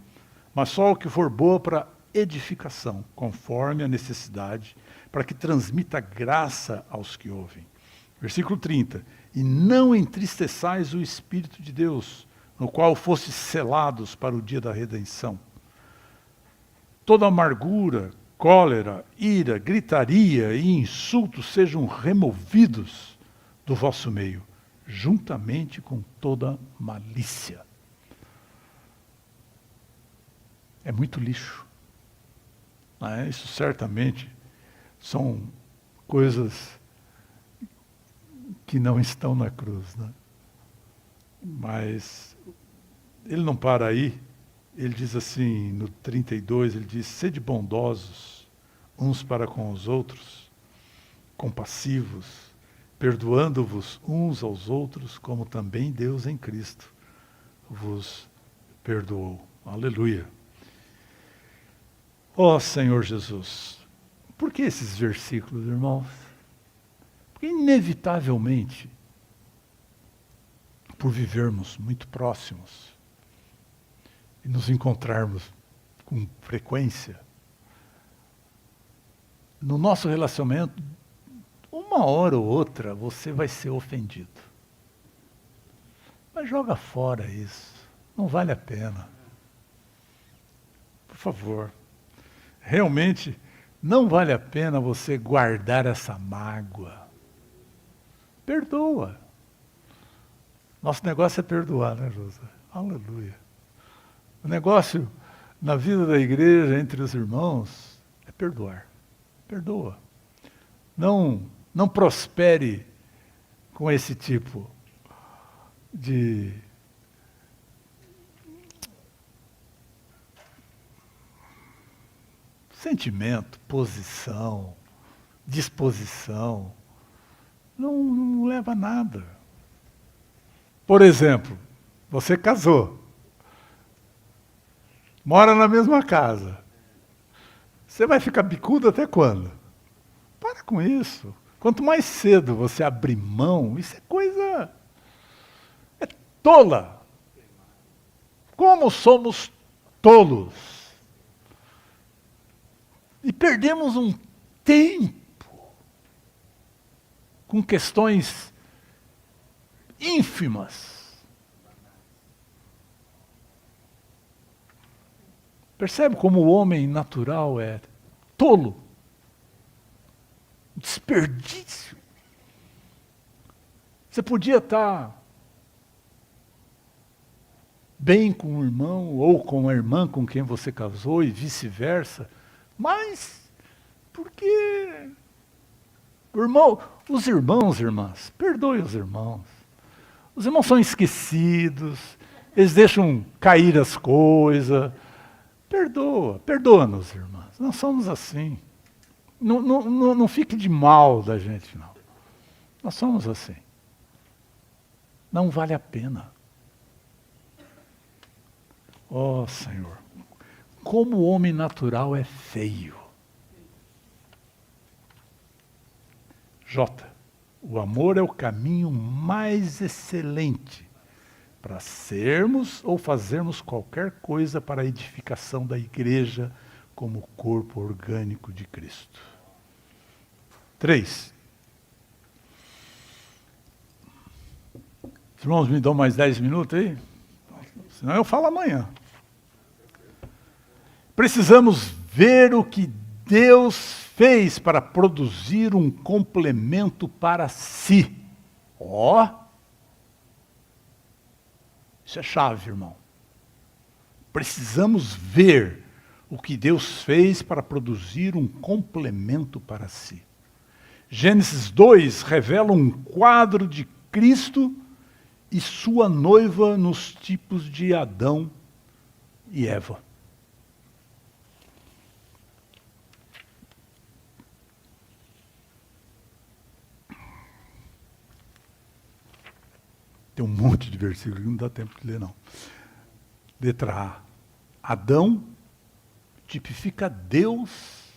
mas só o que for boa para edificação, conforme a necessidade, para que transmita graça aos que ouvem. Versículo 30. E não entristeçais o Espírito de Deus, no qual fostes selados para o dia da redenção. Toda amargura, cólera, ira, gritaria e insultos sejam removidos do vosso meio, juntamente com toda malícia. É muito lixo. Isso certamente são coisas que não estão na cruz, né? Mas ele não para aí. Ele diz assim, no 32, ele diz, sede bondosos uns para com os outros, compassivos, perdoando-vos uns aos outros, como também Deus em Cristo vos perdoou. Aleluia. Ó Senhor Jesus, por que esses versículos, irmãos? Porque inevitavelmente, por vivermos muito próximos, e nos encontrarmos com frequência, no nosso relacionamento, uma hora ou outra você vai ser ofendido. Mas joga fora isso, não vale a pena. Por favor, realmente não vale a pena você guardar essa mágoa. Perdoa. Nosso negócio é perdoar, né, Rosa? Aleluia. O negócio na vida da igreja, entre os irmãos, é perdoar. Perdoa. Não prospere com esse tipo de sentimento, posição, disposição. Não leva a nada. Por exemplo, você casou. Mora na mesma casa. Você vai ficar bicudo até quando? Para com isso. Quanto mais cedo você abrir mão, isso é coisa... é tola. Como somos tolos. E perdemos um tempo com questões ínfimas. Percebe como o homem natural é tolo? Desperdício. Você podia estar bem com o irmão ou com a irmã com quem você casou e vice-versa, mas porque os irmãos, irmãs, perdoe os irmãos. Os irmãos são esquecidos, eles deixam cair as coisas. Perdoa-nos, irmãs. Nós somos assim. Não fique de mal da gente, não. Nós somos assim. Não vale a pena. Ó Senhor, como o homem natural é feio. J. O amor é o caminho mais excelente para sermos ou fazermos qualquer coisa para a edificação da igreja como corpo orgânico de Cristo. 3. Os irmãos me dão mais 10 minutos aí? Senão eu falo amanhã. Precisamos ver o que Deus fez para produzir um complemento para si. Isso é chave, irmão. Precisamos ver o que Deus fez para produzir um complemento para si. Gênesis 2 revela um quadro de Cristo e sua noiva nos tipos de Adão e Eva. Tem um monte de versículos que não dá tempo de ler, não. Letra A. Adão tipifica Deus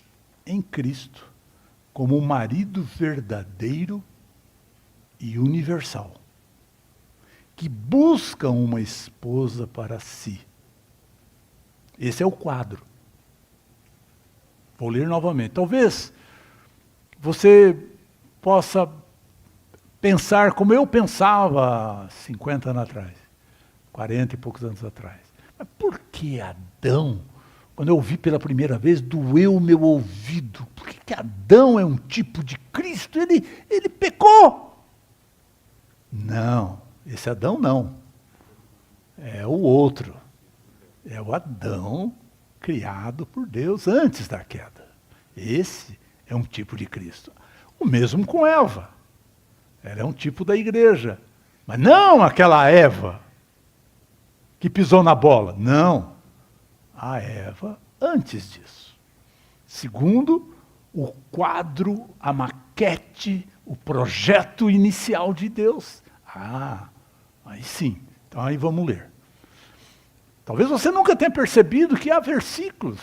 em Cristo como um marido verdadeiro e universal, que busca uma esposa para si. Esse é o quadro. Vou ler novamente. Talvez você possa pensar como eu pensava 50 anos atrás, 40 e poucos anos atrás. Mas por que Adão, quando eu ouvi pela primeira vez, doeu o meu ouvido? Por que Adão é um tipo de Cristo? Ele pecou. Não, esse Adão não. É o outro. É o Adão criado por Deus antes da queda. Esse é um tipo de Cristo. O mesmo com Eva. Ela é um tipo da igreja. Mas não aquela Eva que pisou na bola. Não. A Eva antes disso. Segundo, o quadro, a maquete, o projeto inicial de Deus. Aí sim. Então aí vamos ler. Talvez você nunca tenha percebido que há versículos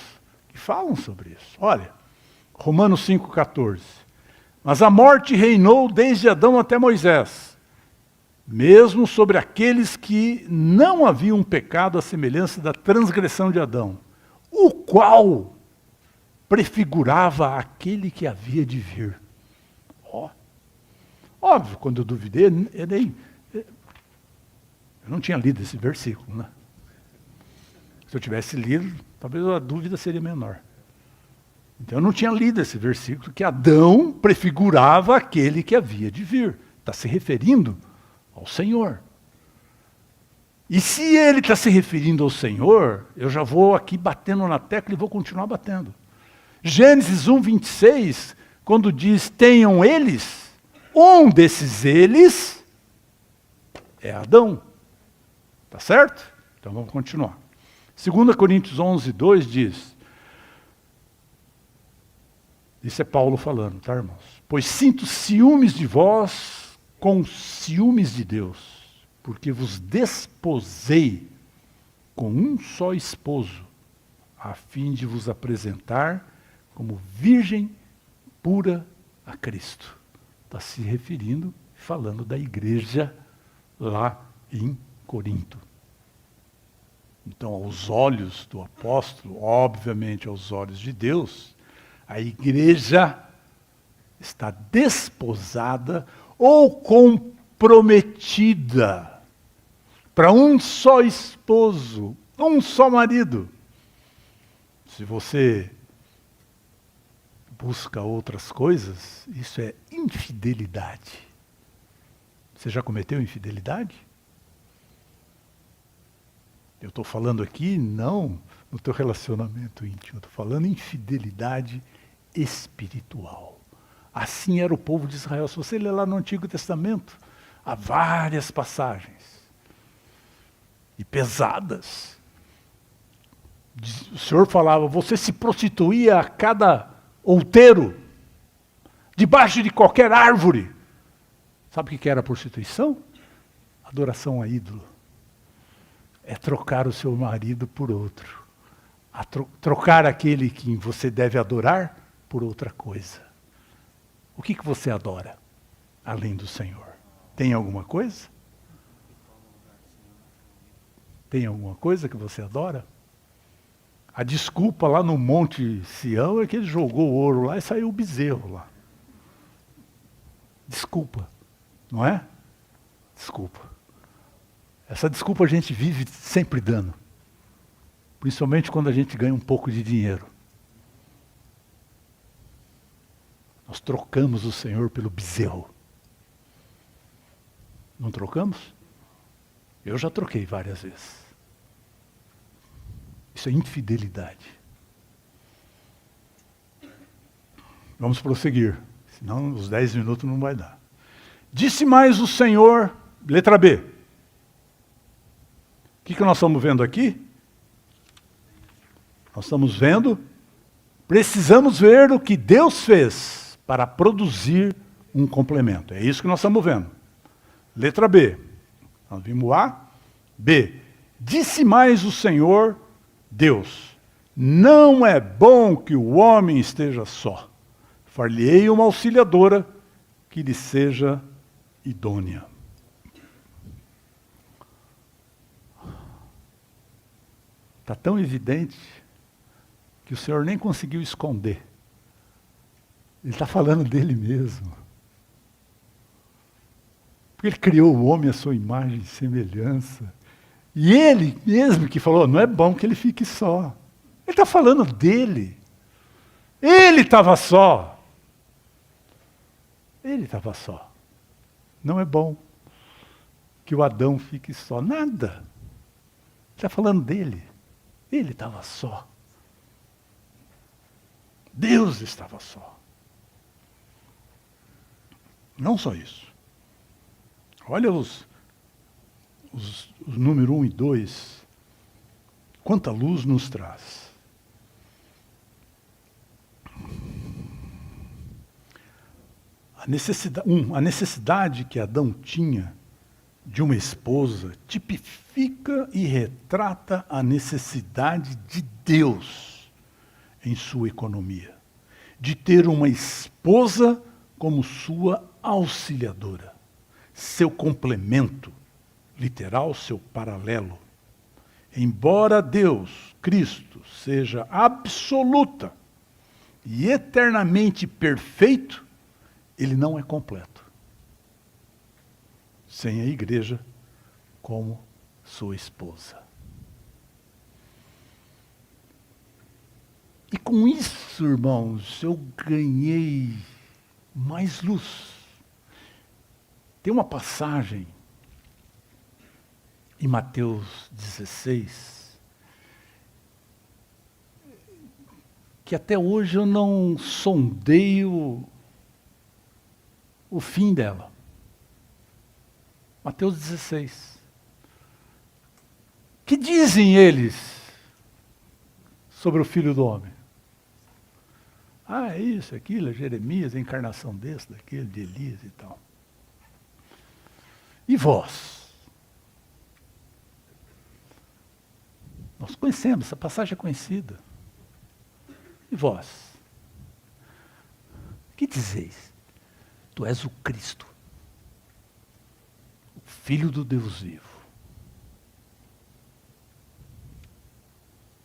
que falam sobre isso. Olha, Romanos 5,14. Mas a morte reinou desde Adão até Moisés, mesmo sobre aqueles que não haviam pecado à semelhança da transgressão de Adão, o qual prefigurava aquele que havia de vir. Óbvio, quando eu duvidei, eu não tinha lido esse versículo, né? Se eu tivesse lido, talvez a dúvida seria menor. Então eu não tinha lido esse versículo, que Adão prefigurava aquele que havia de vir. Está se referindo ao Senhor. E se ele está se referindo ao Senhor, eu já vou aqui batendo na tecla e vou continuar batendo. Gênesis 1:26, quando diz, tenham eles, um desses eles é Adão. Tá certo? Então vamos continuar. 2 Coríntios 11:2 diz, isso é Paulo falando, tá, irmãos? Pois sinto ciúmes de vós com ciúmes de Deus, porque vos desposei com um só esposo, a fim de vos apresentar como virgem pura a Cristo. Está se referindo, falando da igreja lá em Corinto. Então, aos olhos do apóstolo, obviamente aos olhos de Deus, a igreja está desposada ou comprometida para um só esposo, um só marido. Se você busca outras coisas, isso é infidelidade. Você já cometeu infidelidade? Eu estou falando aqui não no teu relacionamento íntimo, estou falando em infidelidade espiritual. Assim era o povo de Israel. Se você ler lá no Antigo Testamento, há várias passagens, e pesadas. O Senhor falava, você se prostituía a cada outeiro, debaixo de qualquer árvore. Sabe o que era a prostituição? Adoração a ídolo é trocar o seu marido por outro. Trocar aquele que você deve adorar por outra coisa. O que você adora além do Senhor? Tem alguma coisa? Tem alguma coisa que você adora? A desculpa lá no Monte Sião é que ele jogou o ouro lá e saiu o bezerro lá. Desculpa, não é? Desculpa. Essa desculpa a gente vive sempre dando. Principalmente quando a gente ganha um pouco de dinheiro. Nós trocamos o Senhor pelo bezerro. Não trocamos? Eu já troquei várias vezes. Isso é infidelidade. Vamos prosseguir, senão os 10 minutos não vai dar. Disse mais o Senhor, letra B. O que nós estamos vendo aqui? Nós estamos vendo, precisamos ver o que Deus fez para produzir um complemento. É isso que nós estamos vendo. Letra B. Nós vimos A. B. Disse mais o Senhor, Deus, não é bom que o homem esteja só. Far-lhe-ei uma auxiliadora que lhe seja idônea. Está tão evidente que o Senhor nem conseguiu esconder. Ele está falando dele mesmo. Porque ele criou o homem à sua imagem e semelhança. E ele mesmo que falou, não é bom que ele fique só. Ele está falando dele. Ele estava só. Ele estava só. Não é bom que o Adão fique só. Nada. Ele está falando dele. Ele estava só. Deus estava só. Não só isso. Olha os número 1 e 2. Quanta luz nos traz. A necessidade que Adão tinha de uma esposa tipifica e retrata a necessidade de Deus em sua economia, de ter uma esposa como sua auxiliadora, seu complemento, literal, seu paralelo. Embora Deus, Cristo, seja absoluta e eternamente perfeito, ele não é completo sem a igreja como sua esposa. E com isso, irmãos, eu ganhei mais luz. Tem uma passagem em Mateus 16 que até hoje eu não sondeio o fim dela. Mateus 16. Que dizem eles sobre o Filho do Homem? Ah, é isso, aquilo, é Jeremias, a encarnação desse, daquele, de Elias e tal. E vós? Nós conhecemos, essa passagem é conhecida. E vós? Que dizeis? Tu és o Cristo, o Filho do Deus vivo.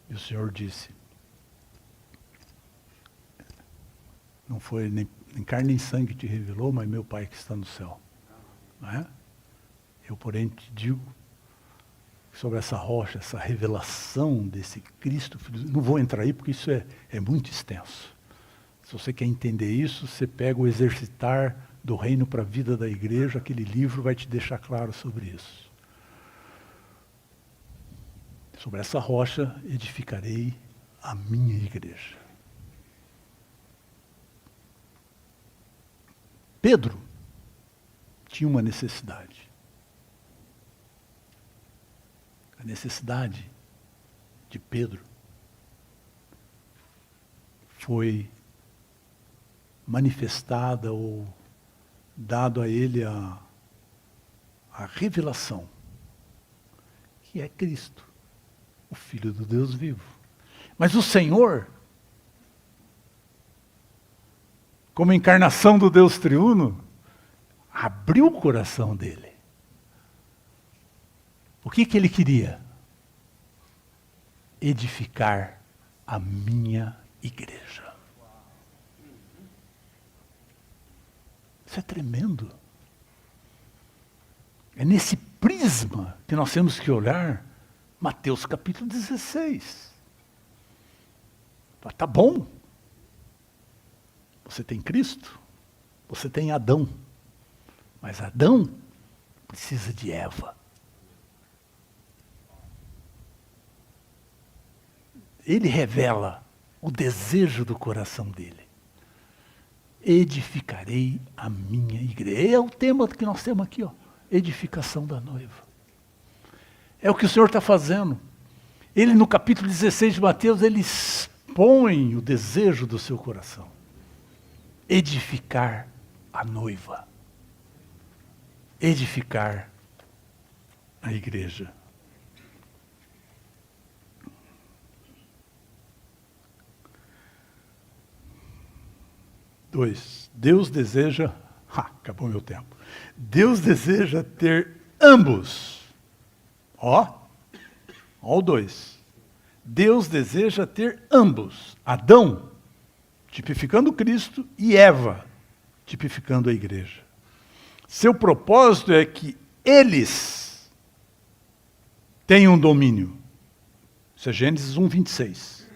E o Senhor disse, não foi nem carne nem sangue que te revelou, mas meu Pai que está no céu. Não é? Eu, porém, te digo, sobre essa rocha, essa revelação desse Cristo, não vou entrar aí porque isso é muito extenso. Se você quer entender isso, você pega o Exercitar do Reino para a Vida da Igreja, aquele livro vai te deixar claro sobre isso. Sobre essa rocha edificarei a minha igreja. Pedro tinha uma necessidade. A necessidade de Pedro foi manifestada ou dado a ele a a revelação, que é Cristo, o Filho do Deus vivo. Mas o Senhor, como encarnação do Deus triuno, abriu o coração dele. O que ele queria? Edificar a minha igreja. Isso é tremendo. É nesse prisma que nós temos que olhar Mateus capítulo 16. Tá bom. Você tem Cristo, você tem Adão. Mas Adão precisa de Eva. Ele revela o desejo do coração dele. Edificarei a minha igreja. É o tema que nós temos aqui, ó. Edificação da noiva. É o que o Senhor está fazendo. Ele, no capítulo 16 de Mateus, ele expõe o desejo do seu coração. Edificar a noiva. Edificar a igreja. Deus deseja... acabou meu tempo. Deus deseja ter ambos. Ó o 2. Deus deseja ter ambos. Adão, tipificando Cristo, e Eva, tipificando a igreja. Seu propósito é que eles tenham domínio. Isso é Gênesis 1:26.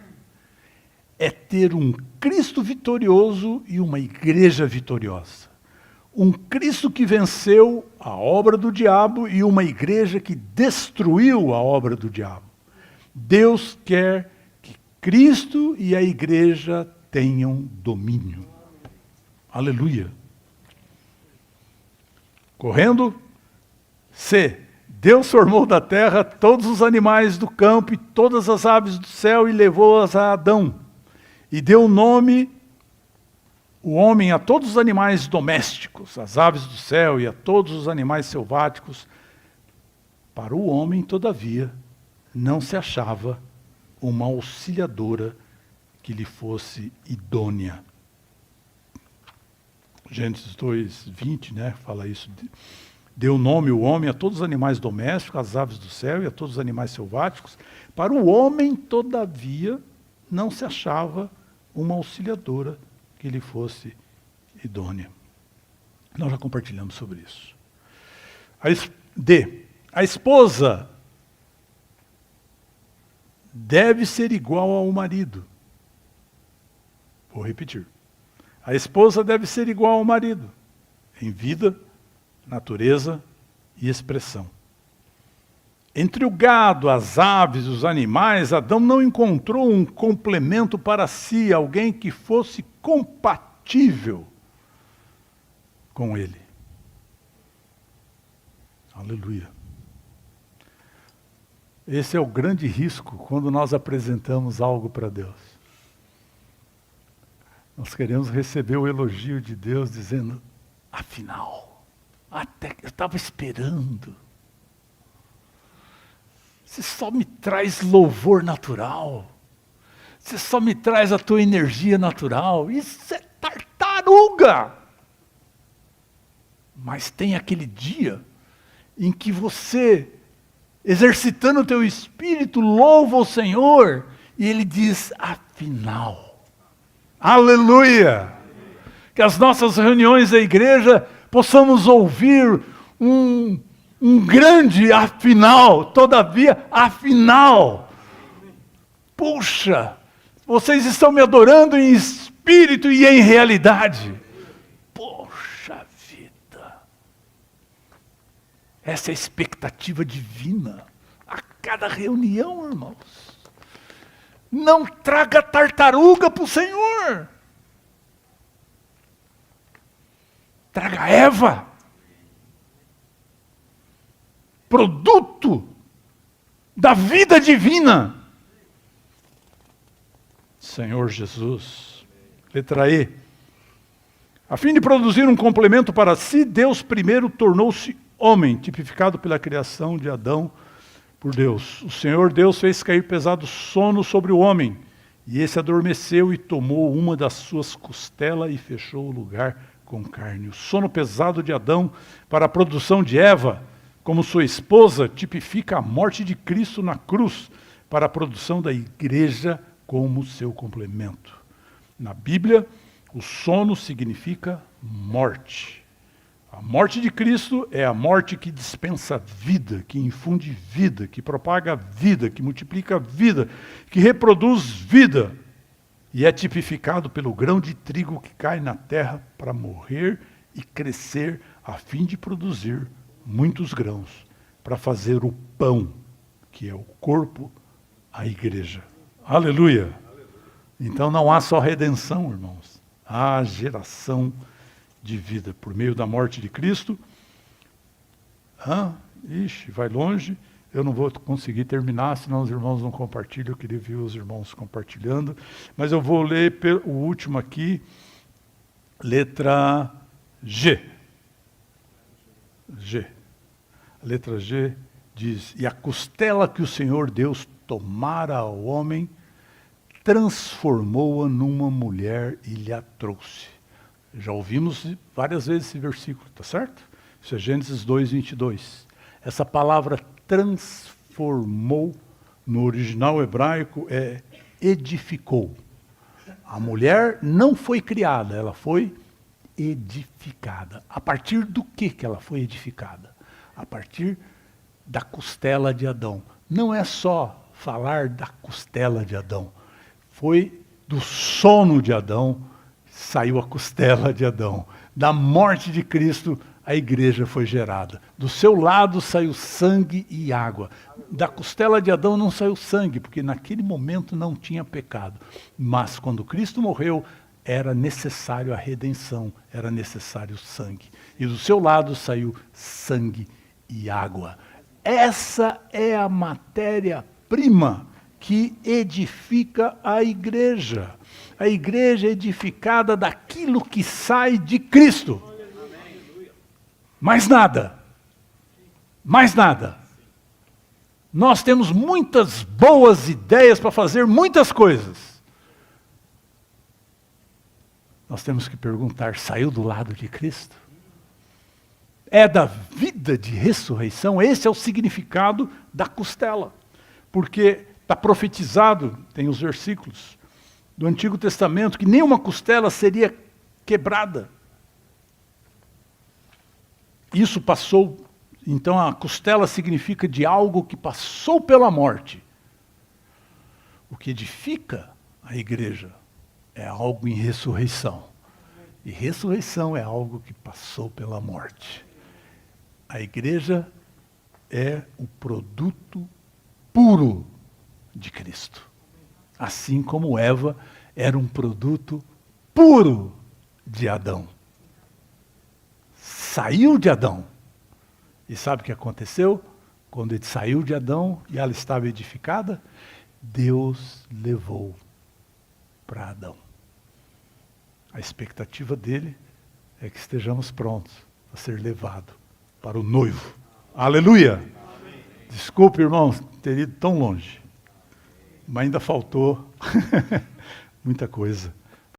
É ter um Cristo vitorioso e uma igreja vitoriosa. Um Cristo que venceu a obra do diabo e uma igreja que destruiu a obra do diabo. Deus quer que Cristo e a igreja tenham domínio. Aleluia. Correndo. C. Deus formou da terra todos os animais do campo e todas as aves do céu e levou-as a Adão. E deu nome, o homem, a todos os animais domésticos, as aves do céu e a todos os animais selváticos. Para o homem, todavia, não se achava uma auxiliadora que lhe fosse idônea. Gênesis 2:20, né, fala isso. Deu nome o homem a todos os animais domésticos, às aves do céu e a todos os animais selváticos. Para o homem, todavia, não se achava uma auxiliadora que lhe fosse idônea. Nós já compartilhamos sobre isso. D. A esposa deve ser igual ao marido. Vou repetir. A esposa deve ser igual ao marido, em vida, natureza e expressão. Entre o gado, as aves, os animais, Adão não encontrou um complemento para si, alguém que fosse compatível com ele. Aleluia. Esse é o grande risco quando nós apresentamos algo para Deus. Nós queremos receber o elogio de Deus dizendo, afinal, até que eu estava esperando. Você só me traz louvor natural. Você só me traz a tua energia natural. Isso é tartaruga. Mas tem aquele dia em que você, exercitando o teu espírito, louva o Senhor. E Ele diz, afinal. Aleluia. Que as nossas reuniões da igreja possamos ouvir um grande afinal, todavia, afinal. Puxa, vocês estão me adorando em espírito e em realidade. Poxa vida. Essa é a expectativa divina a cada reunião, irmãos. Não traga tartaruga para o Senhor. Traga Eva. Produto da vida divina. Senhor Jesus. Letra E. A fim de produzir um complemento para si, Deus primeiro tornou-se homem, tipificado pela criação de Adão por Deus. O Senhor Deus fez cair pesado sono sobre o homem, e esse adormeceu e tomou uma das suas costelas e fechou o lugar com carne. O sono pesado de Adão para a produção de Eva, como sua esposa, tipifica a morte de Cristo na cruz para a produção da igreja como seu complemento. Na Bíblia, o sono significa morte. A morte de Cristo é a morte que dispensa vida, que infunde vida, que propaga vida, que multiplica vida, que reproduz vida. E é tipificado pelo grão de trigo que cai na terra para morrer e crescer a fim de produzir muitos grãos, para fazer o pão, que é o corpo, a igreja. Aleluia! Então não há só redenção, irmãos. Há geração de vida por meio da morte de Cristo. Vai longe. Eu não vou conseguir terminar, senão os irmãos não compartilham. Eu queria ver os irmãos compartilhando. Mas eu vou ler o último aqui, letra G. A letra G diz: e a costela que o Senhor Deus tomara ao homem, transformou-a numa mulher e lhe a trouxe. Já ouvimos várias vezes esse versículo, tá certo? Isso é Gênesis 2:22. Essa palavra transformou, no original hebraico, é edificou. A mulher não foi criada, ela foi edificada. A partir do que ela foi edificada? A partir da costela de Adão. Não é só falar da costela de Adão. Foi do sono de Adão, saiu a costela de Adão. Da morte de Cristo, a igreja foi gerada. Do seu lado saiu sangue e água. Da costela de Adão não saiu sangue, porque naquele momento não tinha pecado. Mas quando Cristo morreu, era necessário a redenção, era necessário sangue. E do seu lado saiu sangue e água. Essa é a matéria-prima que edifica a igreja. A igreja é edificada daquilo que sai de Cristo. Mais nada. Mais nada. Nós temos muitas boas ideias para fazer muitas coisas. Nós temos que perguntar: saiu do lado de Cristo? É da vida de ressurreição? Esse é o significado da costela. Porque está profetizado, tem os versículos do Antigo Testamento, que nenhuma costela seria quebrada. Isso passou, então a costela significa de algo que passou pela morte. O que edifica a igreja é algo em ressurreição. E ressurreição é algo que passou pela morte. A igreja é o produto puro de Cristo. Assim como Eva era um produto puro de Adão. Saiu de Adão. E sabe o que aconteceu? Quando ele saiu de Adão e ela estava edificada, Deus levou para Adão. A expectativa dele é que estejamos prontos a ser levados para o noivo. Aleluia! Amém. Desculpe, irmãos, ter ido tão longe. Mas ainda faltou muita coisa.